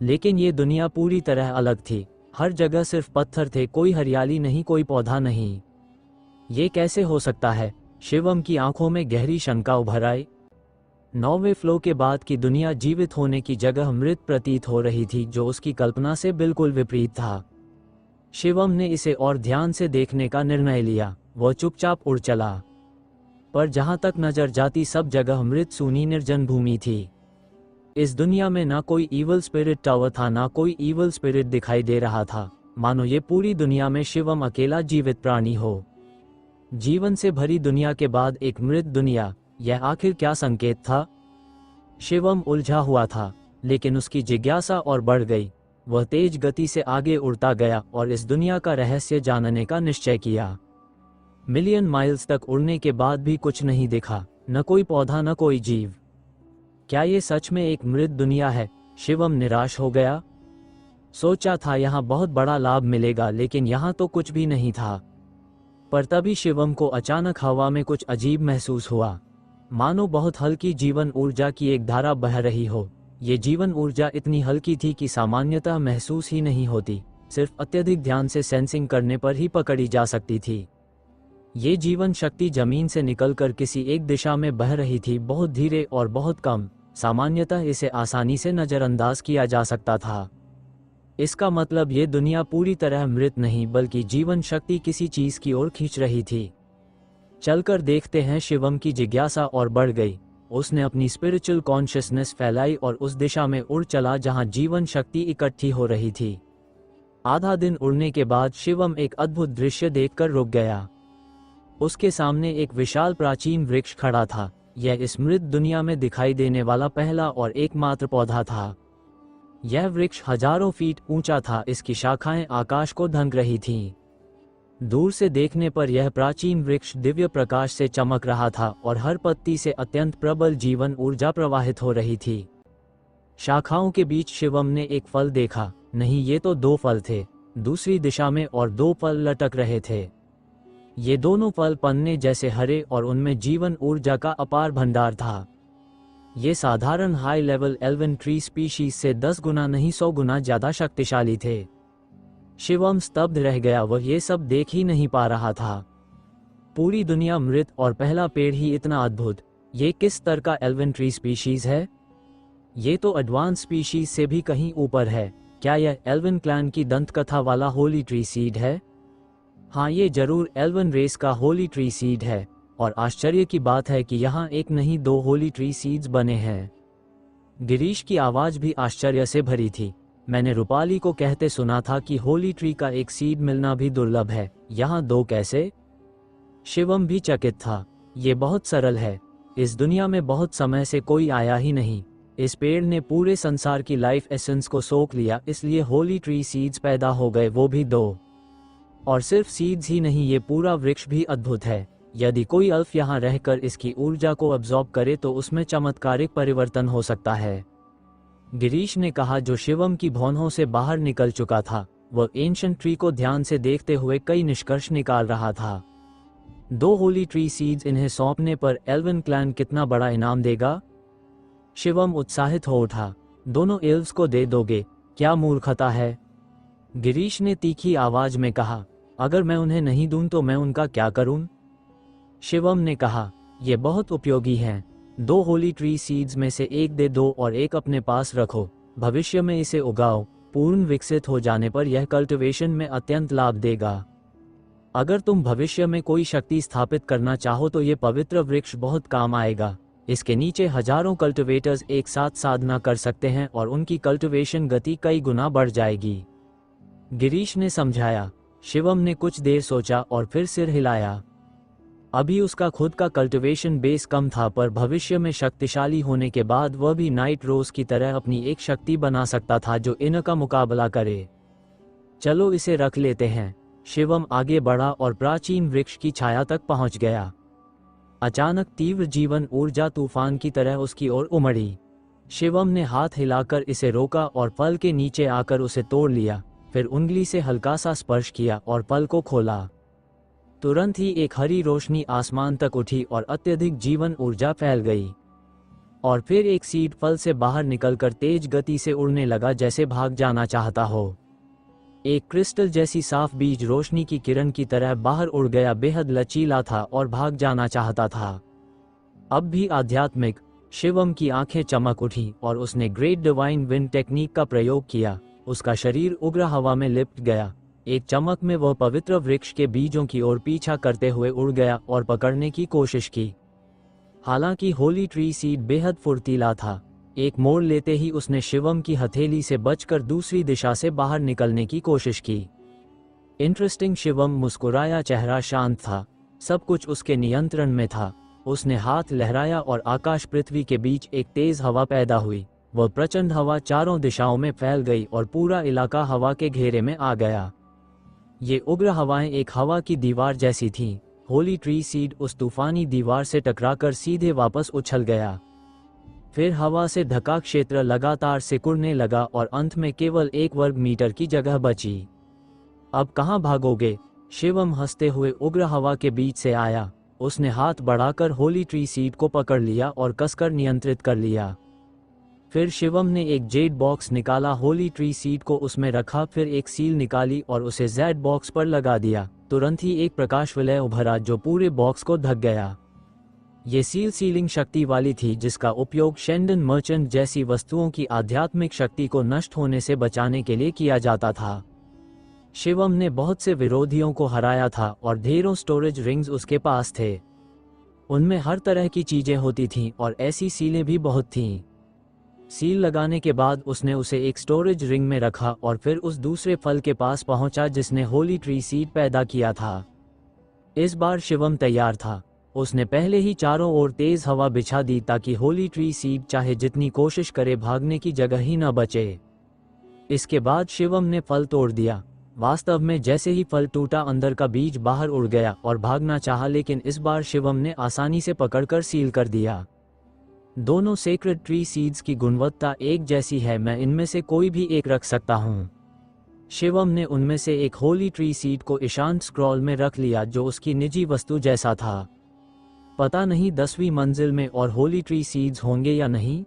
लेकिन ये दुनिया पूरी तरह अलग थी। हर जगह सिर्फ पत्थर थे, कोई हरियाली नहीं, कोई पौधा नहीं। ये कैसे हो सकता है? शिवम की आंखों में गहरी शंका उभर आई। 9वें फ्लो के बाद की दुनिया जीवित होने की जगह मृत प्रतीत हो रही थी, जो उसकी कल्पना से बिल्कुल विपरीत था। शिवम ने इसे और ध्यान से देखने का निर्णय लिया। वह चुपचाप उड़ चला, पर जहां तक नजर जाती सब जगह मृत सूनी निर्जन भूमि थी। इस दुनिया में ना कोई ईवल स्पिरिट टावर था, ना कोई ईवल स्पिरिट दिखाई दे रहा था, मानो ये पूरी दुनिया में शिवम अकेला जीवित प्राणी हो। जीवन से भरी दुनिया के बाद एक मृत दुनिया, यह आखिर क्या संकेत था? शिवम उलझा हुआ था, लेकिन उसकी जिज्ञासा और बढ़ गई। वह तेज गति से आगे उड़ता गया और इस दुनिया का रहस्य जानने का निश्चय किया। मिलियन माइल्स तक उड़ने के बाद भी कुछ नहीं दिखा, न कोई पौधा न कोई जीव। क्या ये सच में एक मृत दुनिया है? शिवम निराश हो गया। सोचा था यहाँ बहुत बड़ा लाभ मिलेगा, लेकिन यहाँ तो कुछ भी नहीं था। पर तभी शिवम को अचानक हवा में कुछ अजीब महसूस हुआ, मानो बहुत हल्की जीवन ऊर्जा की एक धारा बह रही हो। ये जीवन ऊर्जा इतनी हल्की थी कि सामान्यतः महसूस ही नहीं होती, सिर्फ अत्यधिक ध्यान से सेंसिंग करने पर ही पकड़ी जा सकती थी। ये जीवन शक्ति जमीन से निकलकर किसी एक दिशा में बह रही थी, बहुत धीरे और बहुत कम। सामान्यतः इसे आसानी से नज़रअंदाज किया जा सकता था। इसका मतलब ये दुनिया पूरी तरह मृत नहीं, बल्कि जीवन शक्ति किसी चीज की ओर खींच रही थी। चलकर देखते हैं। शिवम की जिज्ञासा और बढ़ गई। उसने अपनी स्पिरिचुअल कॉन्शियसनेस फैलाई और उस दिशा में उड़ चला जहां जीवन शक्ति इकट्ठी हो रही थी। आधा दिन उड़ने के बाद शिवम एक अद्भुत दृश्य देखकर रुक गया। उसके सामने एक विशाल प्राचीन वृक्ष खड़ा था। यह इस मृत दुनिया में दिखाई देने वाला पहला और एकमात्र पौधा था। यह वृक्ष हजारों फीट ऊंचा था, इसकी शाखाएं आकाश को ढक रही थीं। दूर से देखने पर यह प्राचीन वृक्ष दिव्य प्रकाश से चमक रहा था और हर पत्ती से अत्यंत प्रबल जीवन ऊर्जा प्रवाहित हो रही थी। शाखाओं के बीच शिवम ने एक फल देखा। नहीं, ये तो 2 फल थे। दूसरी दिशा में और 2 फल लटक रहे थे। ये दोनों फल पन्ने जैसे हरे और उनमें जीवन ऊर्जा का अपार भंडार था। ये साधारण high level elven tree species से 10 गुना नहीं 100 गुना ज्यादा शक्तिशाली थे। शिवम स्तब्ध रह गया, वह ये सब देख ही नहीं पा रहा था। पूरी दुनिया मृत और पहला पेड़ ही इतना अद्भुत। ये किस स्तर का एल्वन ट्री स्पीशीज है? ये तो एडवांस स्पीशीज से भी कहीं ऊपर है। क्या यह एल्वन क्लैन की दंतकथा वाला होली ट्री सीड है? हाँ, ये जरूर एल्वन रेस का होली ट्री सीड है। और आश्चर्य की बात है कि यहाँ एक नहीं 2 होली ट्री सीड्स बने हैं। गिरीश की आवाज भी आश्चर्य से भरी थी। मैंने रूपाली को कहते सुना था कि होली ट्री का एक सीड मिलना भी दुर्लभ है, यहाँ 2 कैसे? शिवम भी चकित था। ये बहुत सरल है। इस दुनिया में बहुत समय से कोई आया ही नहीं। इस पेड़ ने पूरे संसार की लाइफ एसेंस को सोख लिया, इसलिए होली ट्री सीड्स पैदा हो गए, वो भी 2। और सिर्फ सीड्स ही नहीं, ये पूरा वृक्ष भी अद्भुत है। यदि कोई अल्फ यहाँ रहकर इसकी ऊर्जा को अब्सॉर्ब करे तो उसमें चमत्कारिक परिवर्तन हो सकता है। गिरीश ने कहा, जो शिवम की भौहों से बाहर निकल चुका था। वह एंशिएंट ट्री को ध्यान से देखते हुए कई निष्कर्ष निकाल रहा था। 2 होली ट्री सीड्स इन्हें सौंपने पर एल्वन क्लैन कितना बड़ा इनाम देगा? शिवम उत्साहित हो उठा। दोनों एल्व्स को दे दोगे? क्या मूर्खता है? गिरीश ने तीखी आवाज में कहा। अगर मैं उन्हें नहीं दूं तो मैं उनका क्या करूं? शिवम ने कहा, ये बहुत उपयोगी हैं। 2 होली ट्री सीड्स में से एक दे दो और एक अपने पास रखो। भविष्य में इसे उगाओ। पूर्ण विकसित हो जाने पर यह कल्टीवेशन में अत्यंत लाभ देगा। अगर तुम भविष्य में कोई शक्ति स्थापित करना चाहो तो ये पवित्र वृक्ष बहुत काम आएगा। इसके नीचे हजारों कल्टीवेटर्स एक साथ साधना कर सकते हैं और उनकी कल्टीवेशन गति कई गुना बढ़ जाएगी। गिरीश ने समझाया। शिवम ने कुछ देर सोचा और फिर सिर हिलाया। अभी उसका खुद का कल्टीवेशन बेस कम था, पर भविष्य में शक्तिशाली होने के बाद वह भी नाइट रोज की तरह अपनी एक शक्ति बना सकता था जो इनका मुकाबला करे। चलो इसे रख लेते हैं। शिवम आगे बढ़ा और प्राचीन वृक्ष की छाया तक पहुंच गया। अचानक तीव्र जीवन ऊर्जा तूफान की तरह उसकी ओर उमड़ी। शिवम ने हाथ हिलाकर इसे रोका और फल के नीचे आकर उसे तोड़ लिया। फिर उंगली से हल्का सा स्पर्श किया और फल को खोला। तुरंत ही एक हरी रोशनी आसमान तक उठी और अत्यधिक जीवन ऊर्जा फैल गई। और फिर एक सीड फल से बाहर निकलकर तेज गति से उड़ने लगा, जैसे भाग जाना चाहता हो। एक क्रिस्टल जैसी साफ बीज रोशनी की किरण की तरह बाहर उड़ गया, बेहद लचीला था और भाग जाना चाहता था। अब भी आध्यात्मिक, शिवम की आंखें चमक उठी और उसने ग्रेट डिवाइन विंड टेक्निक का प्रयोग किया। उसका शरीर उग्र हवा में लिपट गया। एक चमक में वह पवित्र वृक्ष के बीजों की ओर पीछा करते हुए उड़ गया और पकड़ने की कोशिश की। हालांकि होली ट्री सीड बेहद फुर्तीला था। एक मोड़ लेते ही उसने शिवम की हथेली से बचकर दूसरी दिशा से बाहर निकलने की कोशिश की। इंटरेस्टिंग, शिवम मुस्कुराया, चेहरा शांत था। सब कुछ उसके नियंत्रण में था। उसने हाथ लहराया और आकाश पृथ्वी के बीच एक तेज हवा पैदा हुई। वह प्रचंड हवा चारों दिशाओं में फैल गई और पूरा इलाका हवा के घेरे में आ गया। ये उग्र हवाएं एक हवा की दीवार जैसी थीं। होली ट्री सीड उस तूफानी दीवार से टकराकर सीधे वापस उछल गया। फिर हवा से ढका क्षेत्र लगातार सिकुड़ने लगा और अंत में केवल 1 वर्ग मीटर की जगह बची। अब कहाँ भागोगे? शिवम हंसते हुए उग्र हवा के बीच से आया। उसने हाथ बढ़ाकर होली ट्री सीड को पकड़ लिया और कसकर नियंत्रित कर लिया। फिर शिवम ने एक जेड बॉक्स निकाला, होली ट्री सीड को उसमें रखा, फिर एक सील निकाली और उसे जेड बॉक्स पर लगा दिया। तुरंत ही एक प्रकाश विलय उभरा जो पूरे बॉक्स को ढक गया। ये सील सीलिंग शक्ति वाली थी जिसका उपयोग शेंडन मर्चेंट जैसी वस्तुओं की आध्यात्मिक शक्ति को नष्ट होने से बचाने के लिए किया जाता था। शिवम ने बहुत से विरोधियों को हराया था और ढेरों स्टोरेज रिंग्स उसके पास थे। उनमें हर तरह की चीजें होती थीं और ऐसी सीलें भी बहुत थीं। सील लगाने के बाद उसने उसे एक स्टोरेज रिंग में रखा और फिर उस दूसरे फल के पास पहुंचा जिसने होली ट्री सीड पैदा किया था। इस बार शिवम तैयार था। उसने पहले ही चारों ओर तेज हवा बिछा दी ताकि होली ट्री सीड चाहे जितनी कोशिश करे भागने की जगह ही न बचे। इसके बाद शिवम ने फल तोड़ दिया। वास्तव में जैसे ही फल टूटा अंदर का बीज बाहर उड़ गया और भागना चाहा, लेकिन इस बार शिवम ने आसानी से पकड़कर सील कर दिया। दोनों सेक्रेड ट्री सीड्स की गुणवत्ता एक जैसी है, मैं इनमें से कोई भी एक रख सकता हूँ। शिवम ने उनमें से एक होली ट्री सीड को ईशान स्क्रॉल में रख लिया जो उसकी निजी वस्तु जैसा था। पता नहीं 10वीं मंजिल में और होली ट्री सीड्स होंगे या नहीं।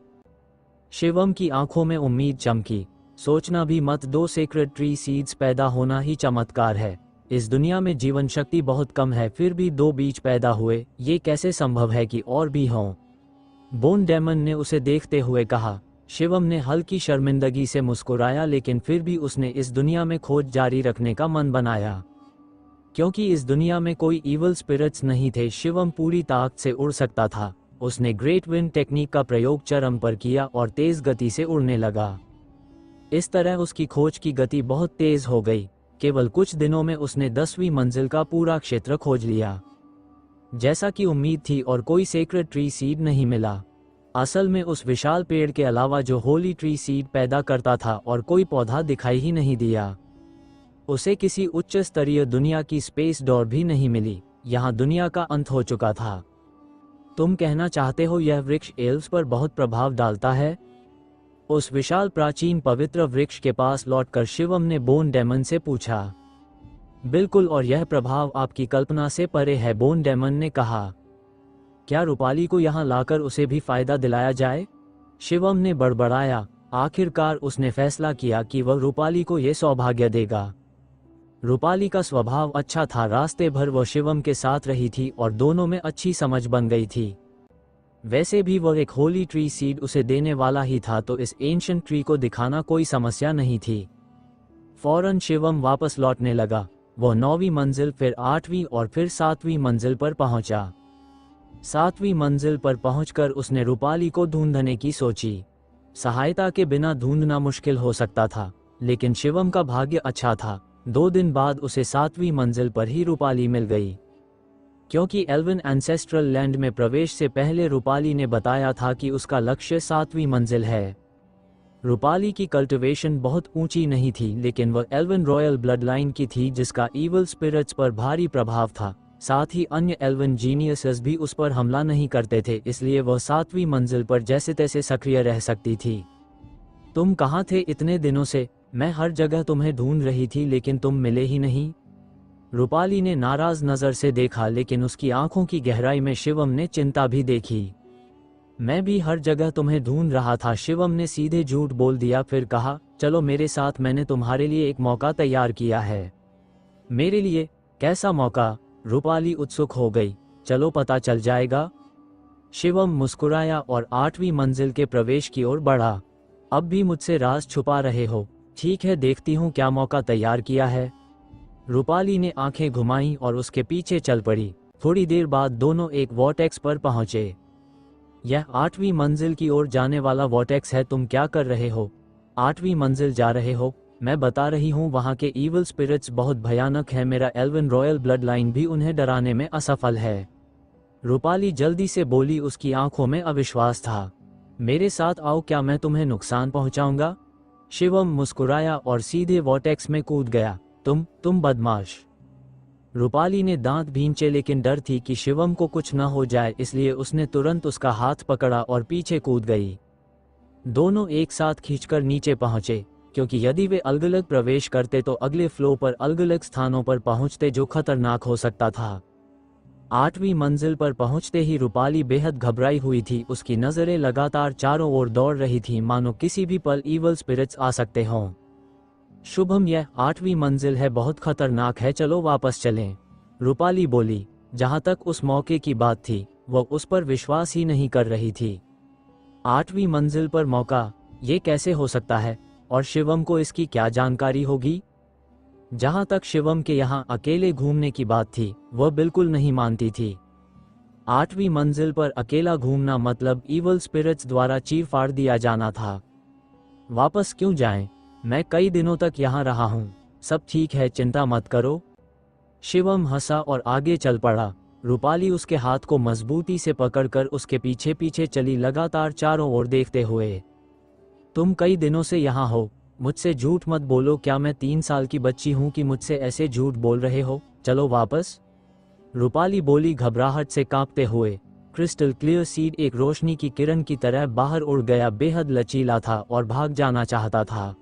शिवम की आंखों में उम्मीद चमकी। सोचना भी मत, 2 सेक्रेड ट्री सीड्स पैदा होना ही चमत्कार है। इस दुनिया में जीवन शक्ति बहुत कम है, फिर भी 2 बीज पैदा हुए। ये कैसे संभव है कि और भी हों? बोन डेमन ने उसे देखते हुए कहा। शिवम ने हल्की शर्मिंदगी से मुस्कुराया, लेकिन फिर भी उसने इस दुनिया में खोज जारी रखने का मन बनाया। क्योंकि इस दुनिया में कोई इवल स्पिरिट्स नहीं थे, शिवम पूरी ताकत से उड़ सकता था। उसने ग्रेट विंड टेक्निक का प्रयोग चरम पर किया और तेज गति से उड़ने लगा। इस तरह उसकी खोज की गति बहुत तेज हो गई। केवल कुछ दिनों में उसने 10वीं मंजिल का पूरा क्षेत्र खोज लिया, जैसा कि उम्मीद थी, और कोई सेक्रेड ट्री सीड नहीं मिला। असल में उस विशाल पेड़ के अलावा जो होली ट्री सीड पैदा करता था और कोई पौधा दिखाई ही नहीं दिया। उसे किसी उच्च स्तरीय दुनिया की स्पेस डोर भी नहीं मिली। यहाँ दुनिया का अंत हो चुका था। तुम कहना चाहते हो यह वृक्ष एल्व्स पर बहुत प्रभाव डालता है? उस विशाल प्राचीन पवित्र वृक्ष के पास लौटकर शिवम ने बोन डेमन से पूछा। बिल्कुल, और यह प्रभाव आपकी कल्पना से परे है, बोन डेमन ने कहा। क्या रूपाली को यहाँ लाकर उसे भी फायदा दिलाया जाए? शिवम ने बड़बड़ाया। आखिरकार उसने फैसला किया कि वह रूपाली को यह सौभाग्य देगा। रूपाली का स्वभाव अच्छा था। रास्ते भर वह शिवम के साथ रही थी और दोनों में अच्छी समझ बन गई थी। वैसे भी वह एक होली ट्री सीड उसे देने वाला ही था, तो इस एंशिएंट ट्री को दिखाना कोई समस्या नहीं थी। फौरन शिवम वापस लौटने लगा। वह 9वीं मंजिल, फिर 8वीं और फिर 7वीं मंजिल पर पहुंचा। 7वीं मंजिल पर पहुंचकर उसने रूपाली को ढूंढने की सोची। सहायता के बिना ढूंढना मुश्किल हो सकता था, लेकिन शिवम का भाग्य अच्छा था। 2 दिन बाद उसे 7वीं मंजिल पर ही रूपाली मिल गई। क्योंकि एल्विन एंसेस्ट्रल लैंड में प्रवेश से पहले रूपाली ने बताया था कि उसका लक्ष्य 7वीं मंजिल है। रूपाली की कल्टिवेशन बहुत ऊंची नहीं थी, लेकिन वह एल्विन रॉयल ब्लड लाइन की थी जिसका इवल स्पिरिट्स पर भारी प्रभाव था। साथ ही अन्य एल्विन जीनियसेस भी उस पर हमला नहीं करते थे, इसलिए वह 7वीं मंजिल पर जैसे तैसे सक्रिय रह सकती थी। तुम कहाँ थे इतने दिनों से? मैं हर जगह तुम्हें ढूंढ रही थी, लेकिन तुम मिले ही नहीं। रूपाली ने नाराज नजर से देखा, लेकिन उसकी आंखों की गहराई में शिवम ने चिंता भी देखी। मैं भी हर जगह तुम्हें ढूंढ रहा था, शिवम ने सीधे झूठ बोल दिया। फिर कहा, चलो मेरे साथ, मैंने तुम्हारे लिए एक मौका तैयार किया है। मेरे लिए? कैसा मौका? रूपाली उत्सुक हो गई। चलो पता चल जाएगा। शिवम मुस्कुराया और 8वीं मंजिल के प्रवेश की ओर बढ़ा। अब भी मुझसे राज छुपा रहे हो? ठीक है, देखती हूँ क्या मौका तैयार किया है। रूपाली ने आंखें घुमाईं और उसके पीछे चल पड़ी। थोड़ी देर बाद दोनों एक वॉर्टेक्स पर पहुंचे। यह 8वीं मंजिल की ओर जाने वाला वॉर्टेक्स है। तुम क्या कर रहे हो? 8वीं मंजिल जा रहे हो? मैं बता रही हूँ, वहाँ के ईवल स्पिरिट्स बहुत भयानक हैं। मेरा एल्वन रॉयल ब्लड लाइन भी उन्हें डराने में असफल है। रूपाली जल्दी से बोली, उसकी आंखों में अविश्वास था। मेरे साथ आओ, क्या मैं तुम्हें नुकसान पहुंचाऊंगा? शिवम मुस्कुराया और सीधे वॉर्टेक्स में कूद गया। तुम बदमाश। रूपाली ने दांत भींचे, लेकिन डर थी कि शिवम को कुछ न हो जाए, इसलिए उसने तुरंत उसका हाथ पकड़ा और पीछे कूद गई। दोनों एक साथ खींचकर नीचे पहुंचे, क्योंकि यदि वे अलग अलग प्रवेश करते तो अगले फ्लो पर अलग अलग स्थानों पर पहुंचते, जो खतरनाक हो सकता था। 8वीं मंजिल पर पहुंचते ही रूपाली बेहद घबराई हुई थी। उसकी नजरें लगातार चारों ओर दौड़ रही थीं, मानो किसी भी पल ईवल स्पिरिट्स आ सकते हों। शुभम, यह 8वीं मंजिल है, बहुत खतरनाक है, चलो वापस चलें। रूपाली बोली। जहां तक उस मौके की बात थी, वह उस पर विश्वास ही नहीं कर रही थी। 8वीं मंजिल पर मौका? ये कैसे हो सकता है? और शिवम को इसकी क्या जानकारी होगी? जहां तक शिवम के यहाँ अकेले घूमने की बात थी, वह बिल्कुल नहीं मानती थी। 8वीं मंजिल पर अकेला घूमना मतलब ईवल स्पिरिट्स द्वारा चीर फाड़ दिया जाना था। वापस क्यों जाएं? मैं कई दिनों तक यहाँ रहा हूँ, सब ठीक है, चिंता मत करो। शिवम हंसा और आगे चल पड़ा। रूपाली उसके हाथ को मजबूती से पकड़कर उसके पीछे पीछे चली, लगातार चारों ओर देखते हुए। तुम कई दिनों से यहाँ हो, मुझसे झूठ मत बोलो। क्या मैं 3 साल की बच्ची हूँ कि मुझसे ऐसे झूठ बोल रहे हो? चलो वापस। रूपाली बोली, घबराहट से कांपते हुए। क्रिस्टल क्लियर सीड एक रोशनी की किरण की तरह बाहर उड़ गया, बेहद लचीला था और भाग जाना चाहता था।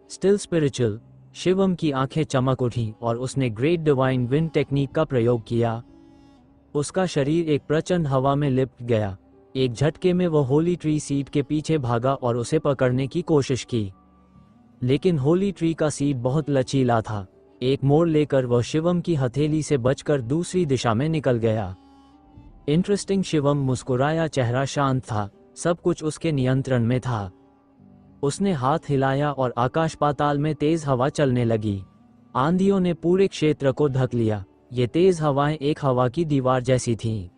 Still spiritual. शिवम की आंखें चमक उठीं और उसने ग्रेट डिवाइन विंड टेक्निक का प्रयोग किया। उसका शरीर एक प्रचंड हवा में लिपट गया। एक झटके में वह होली ट्री सीड के पीछे भागा और उसे पकड़ने की कोशिश की, लेकिन होली ट्री का सीड बहुत लचीला था। एक मोड़ लेकर वह शिवम की हथेली से बचकर दूसरी दिशा में निकल गया। इंटरेस्टिंग। शिवम मुस्कुराया, चेहरा शांत था, सब कुछ उसके नियंत्रण में था। उसने हाथ हिलाया और आकाश पाताल में तेज हवा चलने लगी। आंधियों ने पूरे क्षेत्र को ढक लिया। ये तेज हवाएं एक हवा की दीवार जैसी थीं।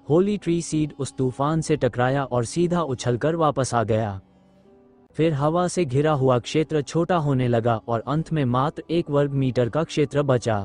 होली ट्री सीड उस तूफान से टकराया और सीधा उछलकर वापस आ गया। फिर हवा से घिरा हुआ क्षेत्र छोटा होने लगा और अंत में मात्र 1 वर्ग मीटर का क्षेत्र बचा।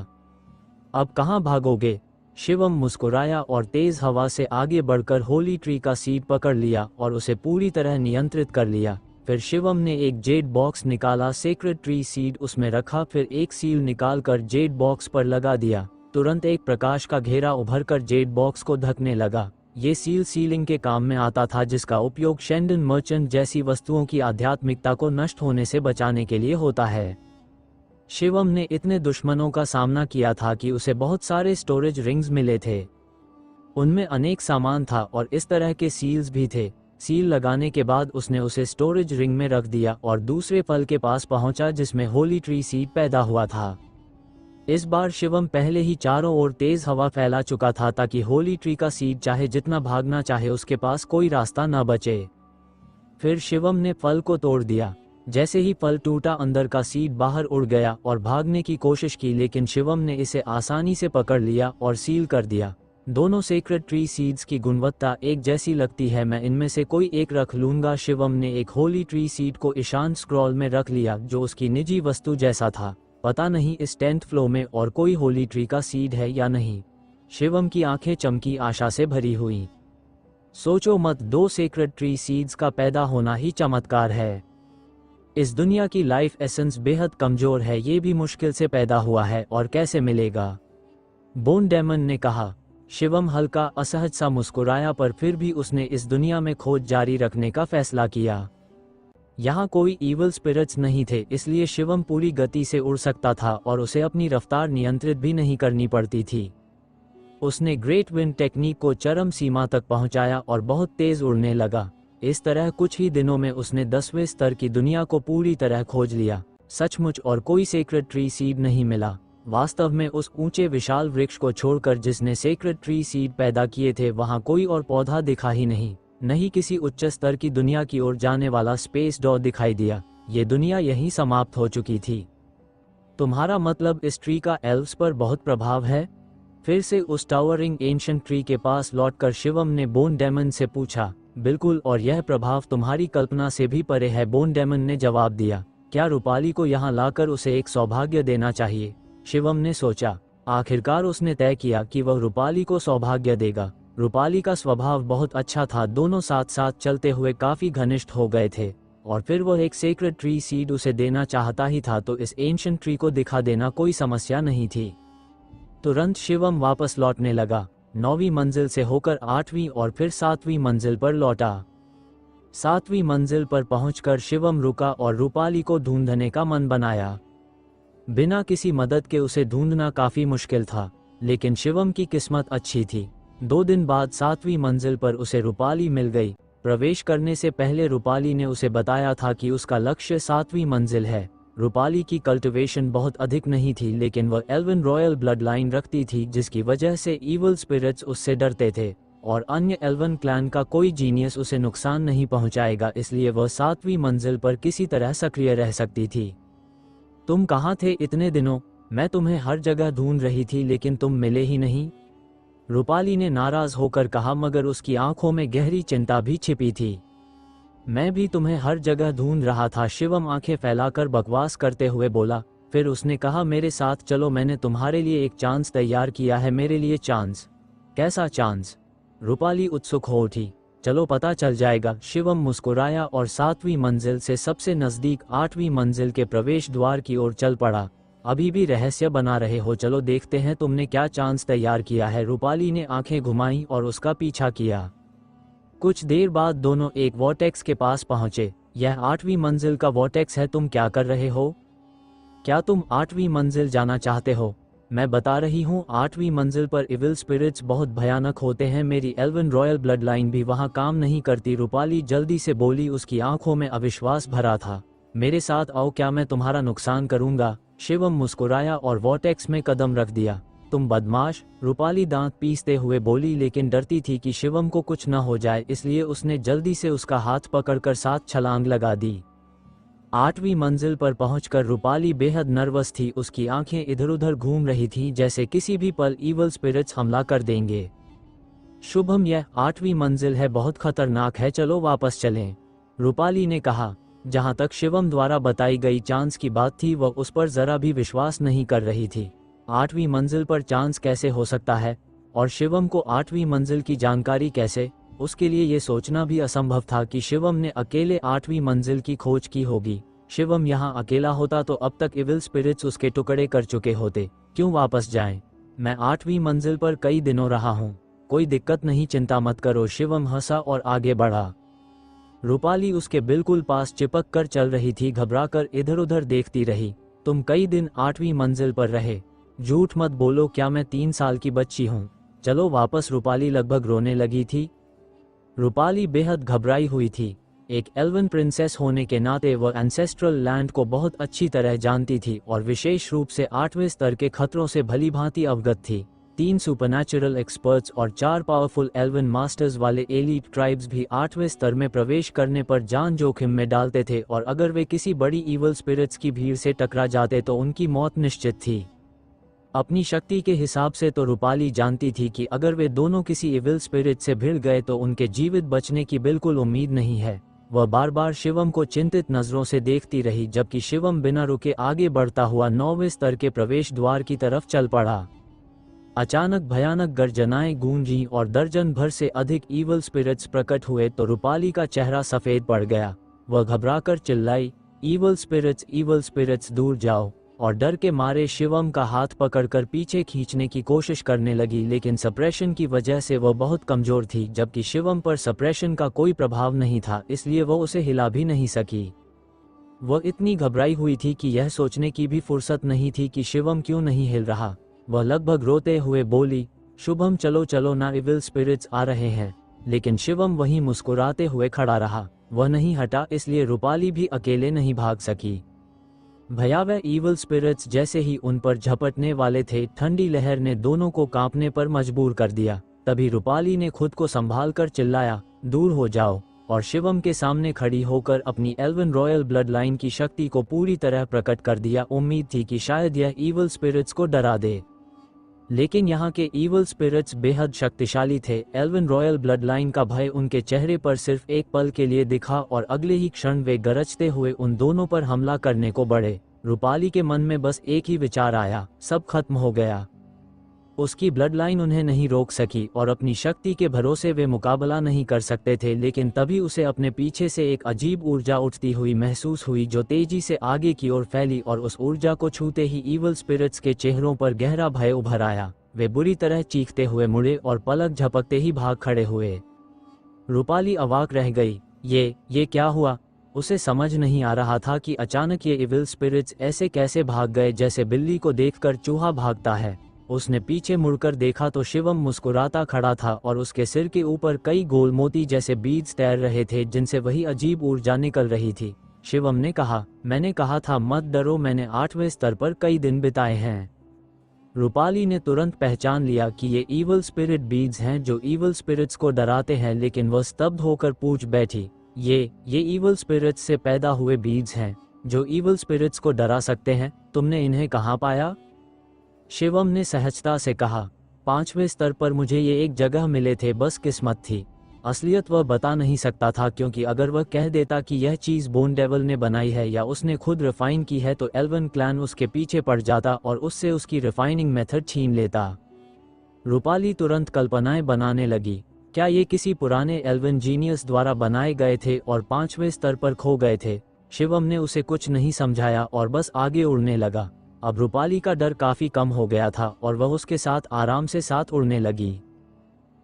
अब कहाँ भागोगे? शिवम मुस्कुराया और तेज हवा से आगे बढ़कर होली ट्री का सीड पकड़ लिया और उसे पूरी तरह नियंत्रित कर लिया। फिर शिवम ने एक जेड बॉक्स निकाला, सेक्रेड ट्री सीड उसमें रखा, फिर एक सील निकालकर जेड बॉक्स पर लगा दिया। तुरंत एक प्रकाश का घेरा उभरकर जेड बॉक्स को ढकने लगा। ये सील सीलिंग के काम में आता था, जिसका उपयोग शेंडन मर्चेंट जैसी वस्तुओं की आध्यात्मिकता को नष्ट होने से बचाने के लिए होता है। शिवम ने इतने दुश्मनों का सामना किया था कि उसे बहुत सारे स्टोरेज रिंग्स मिले थे। उनमें अनेक सामान था और इस तरह के सील्स भी थे। सील लगाने के बाद उसने उसे स्टोरेज रिंग में रख दिया और दूसरे फल के पास पहुंचा जिसमें होली ट्री सीड पैदा हुआ था। इस बार शिवम पहले ही चारों ओर तेज हवा फैला चुका था ताकि होली ट्री का सीड चाहे जितना भागना चाहे उसके पास कोई रास्ता न बचे। फिर शिवम ने फल को तोड़ दिया। जैसे ही फल टूटा, अंदर का सीड बाहर उड़ गया और भागने की कोशिश की, लेकिन शिवम ने इसे आसानी से पकड़ लिया और सील कर दिया। दोनों सेक्रेड ट्री सीड्स की गुणवत्ता एक जैसी लगती है, मैं इनमें से कोई एक रख लूंगा। शिवम ने एक होली ट्री सीड को ईशान स्क्रॉल में रख लिया जो उसकी निजी वस्तु जैसा था। पता नहीं इस 10th फ्लोर में और कोई होली ट्री का सीड है या नहीं। शिवम की आंखें चमकी, आशा से भरी हुई। सोचो मत, 2 सेक्रेड ट्री सीड्स का पैदा होना ही चमत्कार है। इस दुनिया की लाइफ एसेंस बेहद कमजोर है, ये भी मुश्किल से पैदा हुआ है और कैसे मिलेगा? बोन डेमन ने कहा। शिवम हल्का असहज सा मुस्कुराया, पर फिर भी उसने इस दुनिया में खोज जारी रखने का फैसला किया। यहाँ कोई ईवल स्पिरिट्स नहीं थे, इसलिए शिवम पूरी गति से उड़ सकता था और उसे अपनी रफ्तार नियंत्रित भी नहीं करनी पड़ती थी। उसने ग्रेट विंड टेक्निक को चरम सीमा तक पहुंचाया और बहुत तेज उड़ने लगा। इस तरह कुछ ही दिनों में उसने 10वें स्तर की दुनिया को पूरी तरह खोज लिया। सचमुच और कोई सेक्रेड ट्री सीड नहीं मिला। वास्तव में उस ऊंचे विशाल वृक्ष को छोड़कर जिसने सेक्रेड ट्री सीड पैदा किए थे वहां कोई और पौधा दिखा ही नहीं किसी उच्च स्तर की दुनिया की ओर जाने वाला स्पेस डॉग दिखाई दिया। ये दुनिया यहीं समाप्त हो चुकी थी। तुम्हारा मतलब इस ट्री का एल्व्स पर बहुत प्रभाव है? फिर से उस टावरिंग एंशिएंट ट्री के पास लौटकर शिवम ने बोन डेमन से पूछा। बिल्कुल, और यह प्रभाव तुम्हारी कल्पना से भी परे है, बोन डेमन ने जवाब दिया। क्या रूपाली को यहाँ लाकर उसे एक सौभाग्य देना चाहिए? शिवम ने सोचा। आखिरकार उसने तय किया कि वह रूपाली को सौभाग्य देगा। रूपाली का स्वभाव बहुत अच्छा था, दोनों साथ साथ चलते हुए काफी घनिष्ठ हो गए थे, और फिर वह एक सेक्रेड ट्री सीड उसे देना चाहता ही था, तो इस एंशिएंट ट्री को दिखा देना कोई समस्या नहीं थी। तुरंत शिवम वापस लौटने लगा, 9वीं मंजिल से होकर 8वीं और फिर 7वीं मंजिल पर लौटा। 7वीं मंजिल पर पहुंचकर शिवम रुका और रूपाली को ढूंढने का मन बनाया। बिना किसी मदद के उसे ढूंढना काफी मुश्किल था, लेकिन शिवम की किस्मत अच्छी थी। 2 दिन बाद 7वीं मंजिल पर उसे रूपाली मिल गई। प्रवेश करने से पहले रूपाली ने उसे बताया था कि उसका लक्ष्य 7वीं मंजिल है। रूपाली की कल्टिवेशन बहुत अधिक नहीं थी, लेकिन वह एल्वन रॉयल ब्लड लाइन रखती थी, जिसकी वजह से इविल स्पिरिट्स उससे डरते थे और अन्य एल्वन क्लैन का कोई जीनियस उसे नुकसान नहीं पहुंचाएगा, इसलिए वह 7वीं मंजिल पर किसी तरह सक्रिय रह सकती थी। तुम कहाँ थे इतने दिनों? मैं तुम्हें हर जगह ढूंढ रही थी, लेकिन तुम मिले ही नहीं, रूपाली ने नाराज होकर कहा, मगर उसकी आंखों में गहरी चिंता भी छिपी थी। मैं भी तुम्हें हर जगह ढूंढ रहा था, शिवम आंखें फैलाकर बकवास करते हुए बोला। फिर उसने कहा, मेरे साथ चलो, मैंने तुम्हारे लिए एक चांस तैयार किया है। मेरे लिए चांस? कैसा चांस? रूपाली उत्सुक हो उठी। चलो पता चल जाएगा। शिवम मुस्कुराया और 7वीं मंजिल से सबसे नजदीक 8वीं मंजिल के प्रवेश द्वार की ओर चल पड़ा। अभी भी रहस्य बना रहे हो? चलो देखते हैं तुमने क्या चांस तैयार किया है। रूपाली ने आंखें घुमाई और उसका पीछा किया। कुछ देर बाद दोनों एक वॉर्टेक्स के पास पहुंचे। यह 8वीं मंजिल का वॉर्टेक्स है, तुम क्या कर रहे हो? क्या तुम 8वीं मंजिल जाना चाहते हो? मैं बता रही हूँ, 8वीं मंजिल पर इविल स्पिरिट्स बहुत भयानक होते हैं। मेरी एल्वन रॉयल ब्लड लाइन भी वहाँ काम नहीं करती। रूपाली जल्दी से बोली, उसकी आंखों में अविश्वास भरा था। मेरे साथ आओ, क्या मैं तुम्हारा नुकसान करूंगा? शिवम मुस्कुराया और वॉर्टेक्स में कदम रख दिया। तुम बदमाश, रूपाली दांत पीसते हुए बोली, लेकिन डरती थी कि शिवम को कुछ न हो जाए, इसलिए उसने जल्दी से उसका हाथ पकड़कर 7 छलांग लगा दी। 8वीं मंजिल पर पहुंचकर रूपाली बेहद नर्वस थी। उसकी आंखें इधर उधर घूम रही थी, जैसे किसी भी पल इविल स्पिरिट्स हमला कर देंगे। शुभम, यह 8वीं मंजिल है, बहुत खतरनाक है, चलो वापस चलें, रूपाली ने कहा। जहां तक शिवम द्वारा बताई गई चांस की बात थी, वह उस पर जरा भी विश्वास नहीं कर रही थी। 8वीं मंजिल पर चांस कैसे हो सकता है? और शिवम को 8वीं मंजिल की जानकारी कैसे? उसके लिए ये सोचना भी असंभव था कि शिवम ने अकेले 8वीं मंजिल की खोज की होगी। शिवम यहाँ अकेला होता तो अब तक इविल स्पिरिट्स उसके टुकड़े कर चुके होते। क्यों वापस जाएं? मैं 8वीं मंजिल पर कई दिनों रहा हूँ, कोई दिक्कत नहीं, चिंता मत करो। शिवम हंसा और आगे बढ़ा। रूपाली उसके बिल्कुल पास चिपक कर चल रही थी, घबराकर इधर उधर देखती रही। तुम कई दिन 8वीं मंजिल पर रहे? झूठ मत बोलो, क्या मैं 3 साल की बच्ची हूँ? चलो वापस। रूपाली लगभग रोने लगी थी। रूपाली बेहद घबराई हुई थी। एक एल्वन प्रिंसेस होने के नाते वह एंसेस्ट्रल लैंड को बहुत अच्छी तरह जानती थी और विशेष रूप से 8वें स्तर के खतरों से भलीभांति अवगत थी। 3 सुपरनैचुरल एक्सपर्ट्स और 4 पावरफुल एल्वन मास्टर्स वाले एलीट ट्राइब्स भी 8वें स्तर में प्रवेश करने पर जान जोखिम में डालते थे, और अगर वे किसी बड़ी इविल स्पिरिट्स की भीड़ से टकरा जाते तो उनकी मौत निश्चित थी। अपनी शक्ति के हिसाब से तो रूपाली जानती थी कि अगर वे दोनों किसी इविल स्पिरिट से भिड़ गए तो उनके जीवित बचने की बिल्कुल उम्मीद नहीं है। वह बार बार शिवम को चिंतित नजरों से देखती रही, जबकि शिवम बिना रुके आगे बढ़ता हुआ 9वें स्तर के प्रवेश द्वार की तरफ चल पड़ा। अचानक भयानक गर्जनाएं गूंजी और दर्जन भर से अधिक इविल स्पिरिट्स प्रकट हुए तो रूपाली का चेहरा सफेद पड़ गया। वह घबराकर चिल्लाई, इविल स्पिरिट्स दूर जाओ, और डर के मारे शिवम का हाथ पकड़कर पीछे खींचने की कोशिश करने लगी, लेकिन सप्रेशन की वजह से वह बहुत कमजोर थी। जबकि शिवम पर सप्रेशन का कोई प्रभाव नहीं था, इसलिए वह उसे हिला भी नहीं सकी। वह इतनी घबराई हुई थी कि यह सोचने की भी फुर्सत नहीं थी कि शिवम क्यों नहीं हिल रहा। वह लगभग रोते हुए बोली, शुभम चलो चलो ना, इविल स्पिरिट्स आ रहे हैं। लेकिन शिवम वहीं मुस्कुराते हुए खड़ा रहा। वह नहीं हटा, इसलिए रूपाली भी अकेले नहीं भाग सकी। भयावह ईवल स्पिरिट्स जैसे ही उन पर झपटने वाले थे, ठंडी लहर ने दोनों को कांपने पर मजबूर कर दिया। तभी रूपाली ने खुद को संभाल कर चिल्लाया, दूर हो जाओ, और शिवम के सामने खड़ी होकर अपनी एल्वन रॉयल ब्लड लाइन की शक्ति को पूरी तरह प्रकट कर दिया। उम्मीद थी कि शायद यह ईवल स्पिरिट्स को डरा दे, लेकिन यहाँ के ईवल स्पिरिट्स बेहद शक्तिशाली थे। एल्वन रॉयल ब्लड लाइन का भय उनके चेहरे पर सिर्फ एक पल के लिए दिखा और अगले ही क्षण वे गरजते हुए उन दोनों पर हमला करने को बढ़े। रूपाली के मन में बस एक ही विचार आया, सब खत्म हो गया। उसकी ब्लड लाइन उन्हें नहीं रोक सकी और अपनी शक्ति के भरोसे वे मुकाबला नहीं कर सकते थे। लेकिन तभी उसे अपने पीछे से एक अजीब ऊर्जा उठती हुई महसूस हुई जो तेजी से आगे की ओर फैली, और उस ऊर्जा को छूते ही ईवल स्पिरिट्स के चेहरों पर गहरा भय उभर आया। वे बुरी तरह चीखते हुए मुड़े और पलक झपकते ही भाग खड़े हुए। रूपाली अवाक रह गई, ये क्या हुआ? उसे समझ नहीं आ रहा था कि अचानक ये इविल स्पिरिट्स ऐसे कैसे भाग गए, जैसे बिल्ली को देखकर चूहा भागता है। उसने पीछे मुड़कर देखा तो शिवम मुस्कुराता खड़ा था और उसके सिर के ऊपर कई गोल मोती जैसे बीज तैर रहे थे, जिनसे वही अजीब ऊर्जा निकल रही थी। शिवम ने कहा, मैंने कहा था मत डरो, मैंने 8वें स्तर पर कई दिन बिताए हैं। रूपाली ने तुरंत पहचान लिया कि ये ईवल स्पिरिट बीज हैं जो ईवल स्पिरिट्स को डराते हैं, लेकिन वह स्तब्ध होकर पूछ बैठी, ये ईवल स्पिरिट्स से पैदा हुए बीज हैं जो ईवल स्पिरिट्स को डरा सकते हैं? तुमने इन्हें कहाँ पाया? शिवम ने सहजता से कहा, 5वें स्तर पर मुझे ये एक जगह मिले थे, बस किस्मत थी। असलियत वह बता नहीं सकता था, क्योंकि अगर वह कह देता कि यह चीज़ बोन डेवल ने बनाई है या उसने खुद रिफाइन की है तो एल्वन क्लैन उसके पीछे पड़ जाता और उससे उसकी रिफाइनिंग मेथड छीन लेता। रूपाली तुरंत कल्पनाएं बनाने लगी, क्या ये किसी पुराने एल्वन जीनियस द्वारा बनाए गए थे और 5वें स्तर पर खो गए थे? शिवम ने उसे कुछ नहीं समझाया और बस आगे उड़ने लगा। अब रूपाली का डर काफी कम हो गया था और वह उसके साथ आराम से साथ उड़ने लगी।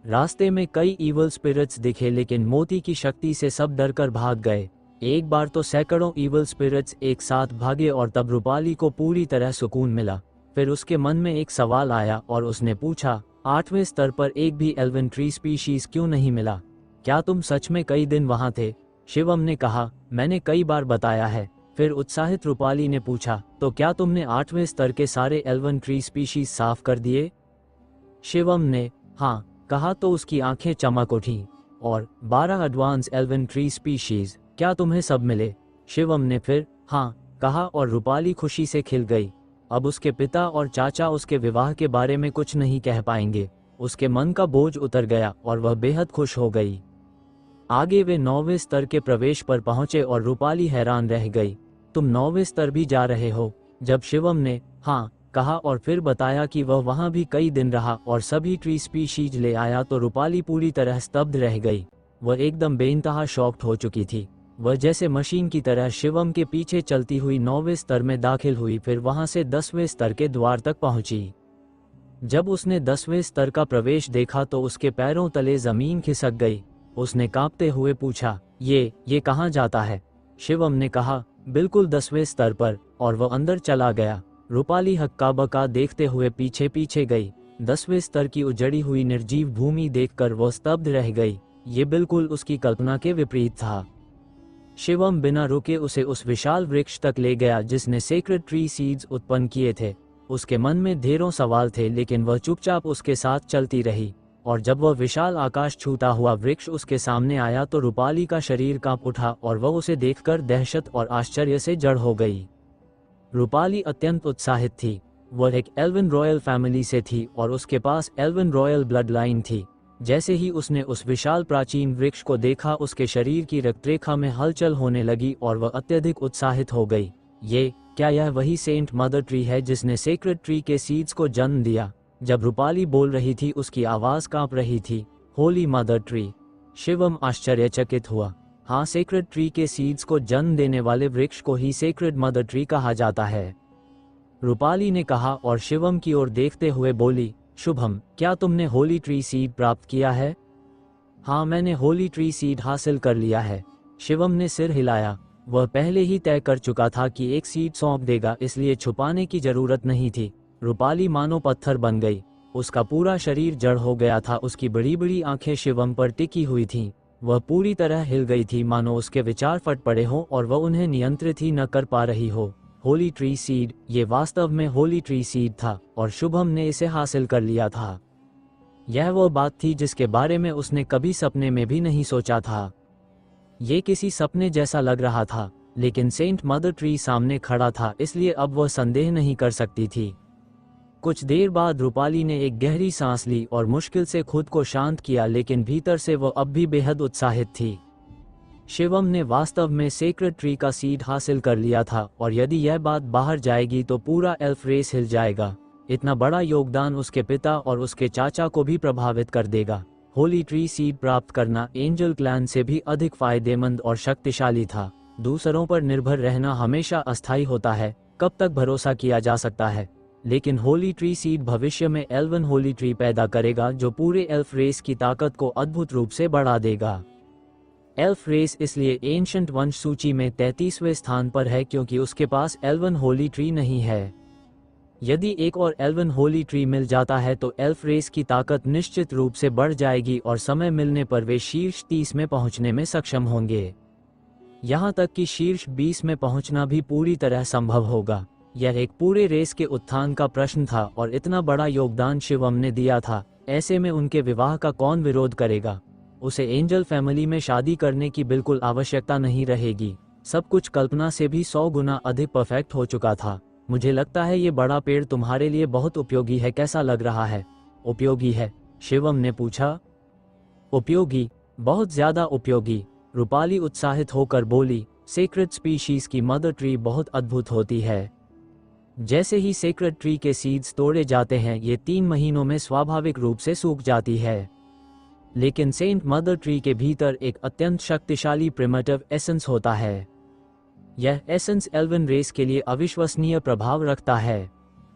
रास्ते में कई ईवल स्पिरिट्स दिखे, लेकिन मोती की शक्ति से सब डरकर भाग गए। एक बार तो सैकड़ों ईवल स्पिरिट्स एक साथ भागे और तब रूपाली को पूरी तरह सुकून मिला। फिर उसके मन में एक सवाल आया और उसने पूछा, 8वें स्तर पर एक भी एल्वन ट्री स्पीशीज क्यों नहीं मिला? क्या तुम सच में कई दिन वहां थे? शिवम ने कहा, मैंने कई बार बताया है। फिर उत्साहित रूपाली ने पूछा, तो क्या तुमने 8वें स्तर के सारे एल्वन ट्री स्पीशीज साफ कर दिए? शिवम ने हाँ कहा तो उसकी आंखें चमक उठी। और 12 एडवांस एल्वन ट्री स्पीशीज, क्या तुम्हें सब मिले? शिवम ने फिर हाँ कहा और रूपाली खुशी से खिल गई। अब उसके पिता और चाचा उसके विवाह के बारे में कुछ नहीं कह पाएंगे। उसके मन का बोझ उतर गया और वह बेहद खुश हो गई। आगे वे 9वें स्तर के प्रवेश पर पहुंचे और रूपाली हैरान रह गई। तुम 9वें स्तर भी जा रहे हो? जब शिवम ने हाँ कहा और फिर बताया कि वह वहां भी कई दिन रहा और सभी ट्री स्पीशीज ले आया तो रूपाली पूरी तरह स्तब्ध रह गई। वह एकदम बेइंतहा शॉक्ड हो चुकी थी। वह जैसे मशीन की तरह शिवम के पीछे चलती हुई 9वें स्तर में दाखिल हुई, फिर वहां से 10वें स्तर के द्वार तक पहुंची। जब उसने 10वें स्तर का प्रवेश देखा तो उसके पैरों तले जमीन खिसक गई। उसने कांपते हुए पूछा, ये कहाँ जाता है? शिवम ने कहा, बिल्कुल 10वें स्तर पर, और वह अंदर चला गया। रूपाली हक्का बक्का देखते हुए पीछे पीछे गई। 10वें स्तर की उजड़ी हुई निर्जीव भूमि देखकर वह स्तब्ध रह गई। ये बिल्कुल उसकी कल्पना के विपरीत था। शिवम बिना रुके उसे उस विशाल वृक्ष तक ले गया जिसने सेक्रेड ट्री सीड्स उत्पन्न किए थे। उसके मन में ढेरों सवाल थे, लेकिन वह चुपचाप उसके साथ चलती रही। और जब वह विशाल आकाश छूता हुआ वृक्ष उसके सामने आया तो रूपाली का शरीर कांप उठा और वह उसे देखकर दहशत और आश्चर्य से जड़ हो गई। रूपाली अत्यंत उत्साहित थी। वह एक एल्वन रॉयल फैमिली से थी और उसके पास एल्वन रॉयल ब्लड लाइन थी। जैसे ही उसने उस विशाल प्राचीन वृक्ष को देखा, उसके शरीर की रक्तरेखा में हलचल होने लगी और वह अत्यधिक उत्साहित हो गई। क्या यह वही सेंट मदर ट्री है जिसने सेक्रेड ट्री के सीड्स को जन्म दिया? जब रूपाली बोल रही थी उसकी आवाज कांप रही थी, होली मदर ट्री। शिवम आश्चर्यचकित हुआ। हाँ, सेक्रेड ट्री के सीड्स को जन्म देने वाले वृक्ष को ही सेक्रेड मदर ट्री कहा जाता है, रूपाली ने कहा और शिवम की ओर देखते हुए बोली, शुभम, क्या तुमने होली ट्री सीड प्राप्त किया है? हाँ, मैंने होली ट्री सीड हासिल कर लिया है। शिवम ने सिर हिलाया। वह पहले ही तय कर चुका था कि एक सीड सौंप देगा, इसलिए छुपाने की जरूरत नहीं थी। रूपाली मानो पत्थर बन गई। उसका पूरा शरीर जड़ हो गया था। उसकी बड़ी बड़ी आंखें शिवम पर टिकी हुई थीं। वह पूरी तरह हिल गई थी, मानो उसके विचार फट पड़े हों और वह उन्हें नियंत्रित ही न कर पा रही हो। होली ट्री सीड, ये वास्तव में होली ट्री सीड था और शुभम ने इसे हासिल कर लिया था। यह वो बात थी जिसके बारे में उसने कभी सपने में भी नहीं सोचा था। ये किसी सपने जैसा लग रहा था, लेकिन सेंट मदर ट्री सामने खड़ा था, इसलिए अब वह संदेह नहीं कर सकती थी। कुछ देर बाद रूपाली ने एक गहरी सांस ली और मुश्किल से खुद को शांत किया, लेकिन भीतर से वह अब भी बेहद उत्साहित थी। शिवम ने वास्तव में सेक्रेड ट्री का सीड हासिल कर लिया था और यदि यह बात बाहर जाएगी तो पूरा एल्फ रेस हिल जाएगा। इतना बड़ा योगदान उसके पिता और उसके चाचा को भी प्रभावित कर देगा। होली ट्री सीड प्राप्त करना एंजल क्लैन से भी अधिक फायदेमंद और शक्तिशाली था। दूसरों पर निर्भर रहना हमेशा अस्थायी होता है, कब तक भरोसा किया जा सकता है, लेकिन होली ट्री सीड भविष्य में एल्वन होली ट्री पैदा करेगा जो पूरे एल्फ रेस की ताकत को अद्भुत रूप से बढ़ा देगा। एल्फ रेस इसलिए एंशंट वंश सूची में 33वें स्थान पर है क्योंकि उसके पास एल्वन होली ट्री नहीं है। यदि एक और एल्वन होली ट्री मिल जाता है तो एल्फ रेस की ताकत निश्चित रूप से बढ़ जाएगी और समय मिलने पर वे शीर्ष 30 में पहुंचने में सक्षम होंगे। यहाँ तक कि शीर्ष 20 में पहुंचना भी पूरी तरह संभव होगा। यह एक पूरे रेस के उत्थान का प्रश्न था और इतना बड़ा योगदान शिवम ने दिया था, ऐसे में उनके विवाह का कौन विरोध करेगा। उसे एंजल फैमिली में शादी करने की बिल्कुल आवश्यकता नहीं रहेगी। सब कुछ कल्पना से भी 100 गुना अधिक परफेक्ट हो चुका था। मुझे लगता है ये बड़ा पेड़ तुम्हारे लिए बहुत उपयोगी है, कैसा लग रहा है? उपयोगी है? शिवम ने पूछा। उपयोगी? बहुत ज्यादा उपयोगी, रूपाली उत्साहित होकर बोली। सेक्रेड स्पीशीज की मदर ट्री बहुत अद्भुत होती है। जैसे ही सेक्रेड ट्री के सीड्स तोड़े जाते हैं ये 3 महीनों में स्वाभाविक रूप से सूख जाती है, लेकिन सेंट मदर ट्री के भीतर एक अत्यंत शक्तिशाली प्रिमिटिव एसेंस होता है। यह एसेंस एल्वन रेस के लिए अविश्वसनीय प्रभाव रखता है।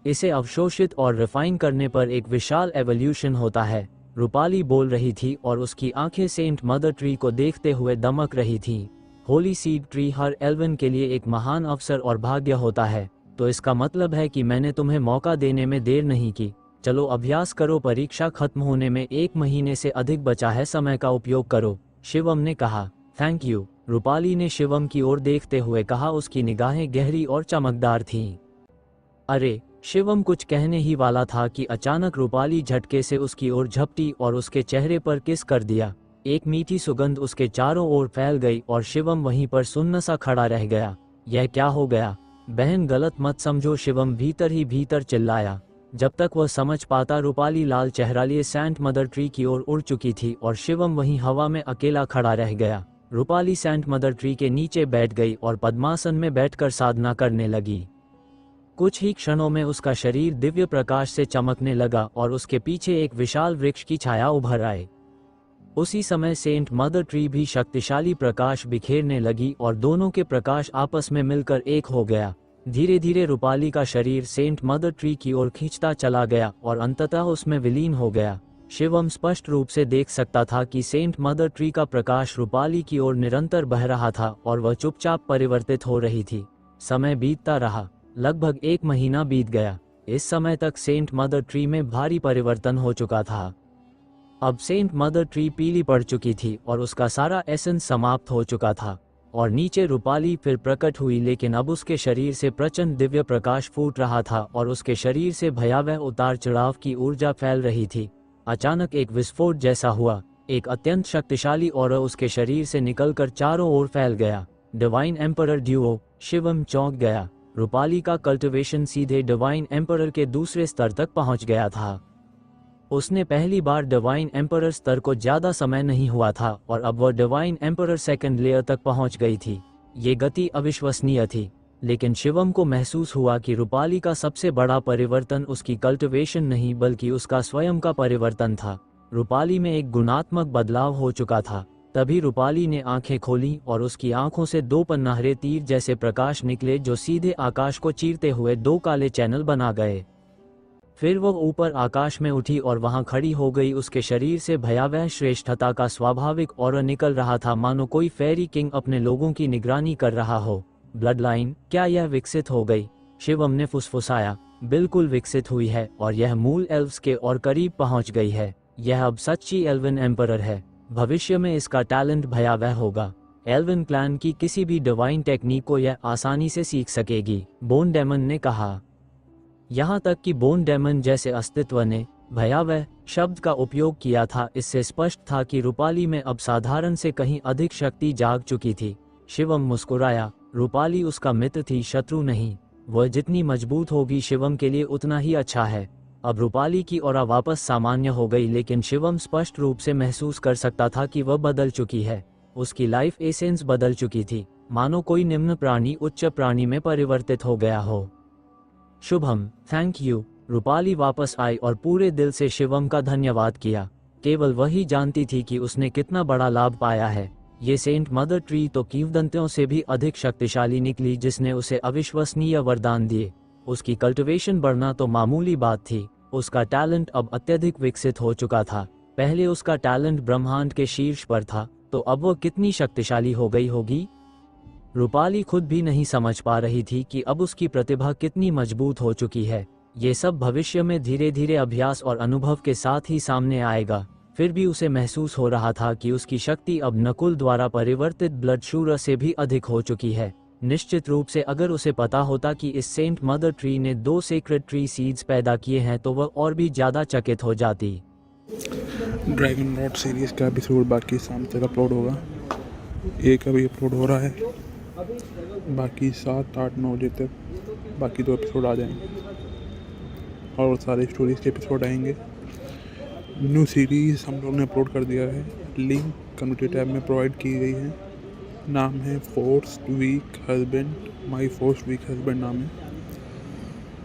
इसे अवशोषित और रिफाइन करने पर एक विशाल एवोल्यूशन होता है। रूपाली बोल रही थी और उसकी आंखें सेंट मदर ट्री को देखते हुए दमक रही थीं। होली सीड ट्री हर एल्वन के लिए एक महान अवसर और भाग्य होता है, तो इसका मतलब है कि मैंने तुम्हें मौका देने में देर नहीं की। चलो अभ्यास करो, परीक्षा खत्म होने में 1 महीने से अधिक बचा है, समय का उपयोग करो, शिवम ने कहा। थैंक यू, रूपाली ने शिवम की ओर देखते हुए कहा। उसकी निगाहें गहरी और चमकदार थीं। अरे, शिवम कुछ कहने ही वाला था कि अचानक रूपाली झटके से उसकी ओर झपटी और उसके चेहरे पर किस कर दिया। एक मीठी सुगंध उसके चारों ओर फैल गई और शिवम वहीं पर सुन्न सा खड़ा रह गया। यह क्या हो गया? बहन, गलत मत समझो, शिवम भीतर ही भीतर चिल्लाया। जब तक वह समझ पाता रूपाली लाल चेहरा लिए सेंट मदर ट्री की ओर उड़ चुकी थी और शिवम वहीं हवा में अकेला खड़ा रह गया। रूपाली सेंट मदर ट्री के नीचे बैठ गई और पद्मासन में बैठकर साधना करने लगी। कुछ ही क्षणों में उसका शरीर दिव्य प्रकाश से चमकने लगा और उसके पीछे एक विशाल वृक्ष की छाया उभर आई। उसी समय सेंट मदर ट्री भी शक्तिशाली प्रकाश बिखेरने लगी और दोनों के प्रकाश आपस में मिलकर एक हो गया। धीरे धीरे रूपाली का शरीर सेंट मदर ट्री की ओर खींचता चला गया और अंततः उसमें विलीन हो गया। शिवम स्पष्ट रूप से देख सकता था कि सेंट मदर ट्री का प्रकाश रूपाली की ओर निरंतर बह रहा था और वह चुपचाप परिवर्तित हो रही थी। समय बीतता रहा। लगभग 1 महीना बीत गया। इस समय तक सेंट मदर ट्री में भारी परिवर्तन हो चुका था। अब सेंट मदर ट्री पीली पड़ चुकी थी और उसका सारा एसेंस समाप्त हो चुका था और नीचे रूपाली फिर प्रकट हुई, लेकिन अब उसके शरीर से प्रचंड दिव्य प्रकाश फूट रहा था और उसके शरीर से भयावह उतार चढ़ाव की ऊर्जा फैल रही थी। अचानक एक विस्फोट जैसा हुआ। एक अत्यंत शक्तिशाली ऑरा उसके शरीर से निकलकर चारों ओर फैल गया। Divine emperor duo. शिवम चौंक गया। रूपाली का कल्टिवेशन सीधे डिवाइन एम्परर के दूसरे स्तर तक पहुंच गया था। उसने पहली बार डिवाइन एम्परर स्तर को ज्यादा समय नहीं हुआ था और अब वह डिवाइन एम्परर सेकंड लेयर तक पहुंच गई थी। ये गति अविश्वसनीय थी, लेकिन शिवम को महसूस हुआ कि रूपाली का सबसे बड़ा परिवर्तन उसकी कल्टिवेशन नहीं बल्कि उसका स्वयं का परिवर्तन था। रूपाली में एक गुणात्मक बदलाव हो चुका था। तभी रूपाली ने आंखें खोली और उसकी आंखों से 2 पन्नाहरे तीर जैसे प्रकाश निकले जो सीधे आकाश को चीरते हुए 2 काले चैनल बना गए। फिर वह ऊपर आकाश में उठी और वहां खड़ी हो गई। उसके शरीर से भयावह श्रेष्ठता का स्वाभाविक ऑरा निकल रहा था, मानो कोई फेरी किंग अपने लोगों की निगरानी कर रहा हो। ब्लड लाइन, क्या यह विकसित हो गई? शिवम ने फुसफुसाया। बिल्कुल विकसित हुई है और यह मूल एल्व्स के और करीब पहुंच गई है। यह अब सच्ची एल्वन एम्परर है। भविष्य में इसका टैलेंट भयावह होगा। एल्विन क्लैन की किसी भी डिवाइन टेक्निक को यह आसानी से सीख सकेगी, बोन डेमन ने कहा। यहाँ तक कि बोन डेमन जैसे अस्तित्व ने भयावह शब्द का उपयोग किया था। इससे स्पष्ट था कि रूपाली में अब साधारण से कहीं अधिक शक्ति जाग चुकी थी। शिवम मुस्कुराया। रूपाली उसका मित्र थी, शत्रु नहीं। वह जितनी मजबूत होगी शिवम के लिए उतना ही अच्छा है। अब रूपाली की ऑरा वापस सामान्य हो गई, लेकिन शिवम स्पष्ट रूप से महसूस कर सकता था कि वह बदल चुकी है। उसकी लाइफ एसेंस बदल चुकी थी, मानो कोई निम्न प्राणी उच्च प्राणी में परिवर्तित हो गया हो। Shubham, thank you. रूपाली वापस आई और पूरे दिल से शिवम का धन्यवाद किया। केवल वही जानती थी कि उसने कितना बड़ा लाभ पाया है। ये सेंट मदर ट्री तो किंवदंतियों से भी अधिक शक्तिशाली निकली, जिसने उसे अविश्वसनीय वरदान दिए। उसकी कल्टिवेशन बढ़ना तो मामूली बात थी, उसका टैलेंट अब अत्यधिक विकसित हो चुका था। पहले उसका टैलेंट ब्रह्मांड के शीर्ष पर था, तो अब वह कितनी शक्तिशाली हो गई होगी। रूपाली खुद भी नहीं समझ पा रही थी कि अब उसकी प्रतिभा कितनी मजबूत हो चुकी है। ये सब भविष्य में धीरे धीरे अभ्यास और अनुभव के साथ ही सामने आएगा। फिर भी उसे महसूस हो रहा था कि उसकी शक्ति अब नकुल द्वारा परिवर्तित ब्लड शूर से भी अधिक हो चुकी है। निश्चित रूप से अगर उसे पता होता कि इस सेंट मदर ट्री ने 2 सेक्रेड ट्री सीड्स पैदा किए हैं तो वह और भी ज़्यादा चकित हो जाती। ड्रैगन लॉर्ड सीरीज़ का एपिसोड बाकी शाम तक अपलोड होगा। एक अभी अपलोड हो रहा है, बाकी 7, 8, 9 बजे तक बाकी 2 एपिसोड आ जाएंगे और सारे स्टोरीज़ के एपिसोड आएंगे। न्यू सीरीज़ हम लोग ने अपलोड कर दिया है, लिंक कम्युनिटी टैब में प्रोवाइड की गई है। नाम है फोर्स्ड वीक हस्बैंड, माई फोर्स्ड वीक हस्बैंड नाम है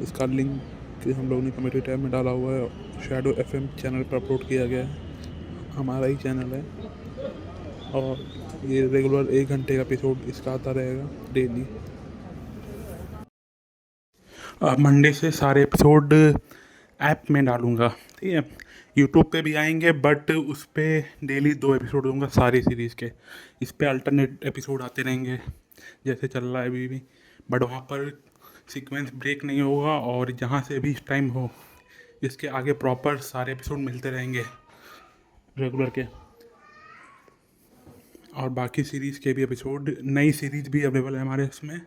इसका। लिंक हम लोग ने कम्युनिटी टैब में डाला हुआ है। शैडो FM चैनल पर अपलोड किया गया है, हमारा ही चैनल है। और ये रेगुलर 1 घंटे का एपिसोड इसका आता रहेगा डेली। मंडे से सारे एपिसोड ऐप में डालूँगा, ठीक है। यूट्यूब पे भी आएंगे, बट उस पर डेली 2 एपिसोड दूंगा सारी सीरीज़ के। इस पे अल्टरनेट एपिसोड आते रहेंगे जैसे चल रहा है अभी भी, बट वहाँ पर सीक्वेंस ब्रेक नहीं होगा। और जहाँ से भी इस टाइम हो, इसके आगे प्रॉपर सारे एपिसोड मिलते रहेंगे रेगुलर के। और बाकी सीरीज़ के भी एपिसोड, नई सीरीज़ भी अवेलेबल है हमारे इसमें।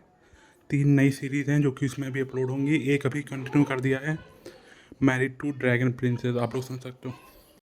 3 नई सीरीज़ हैं जो कि उसमें भी अपलोड होंगी। एक अभी कंटिन्यू कर दिया है, मैरिड टू ड्रैगन प्रिंसेस, आप लोग सुन सकते हो।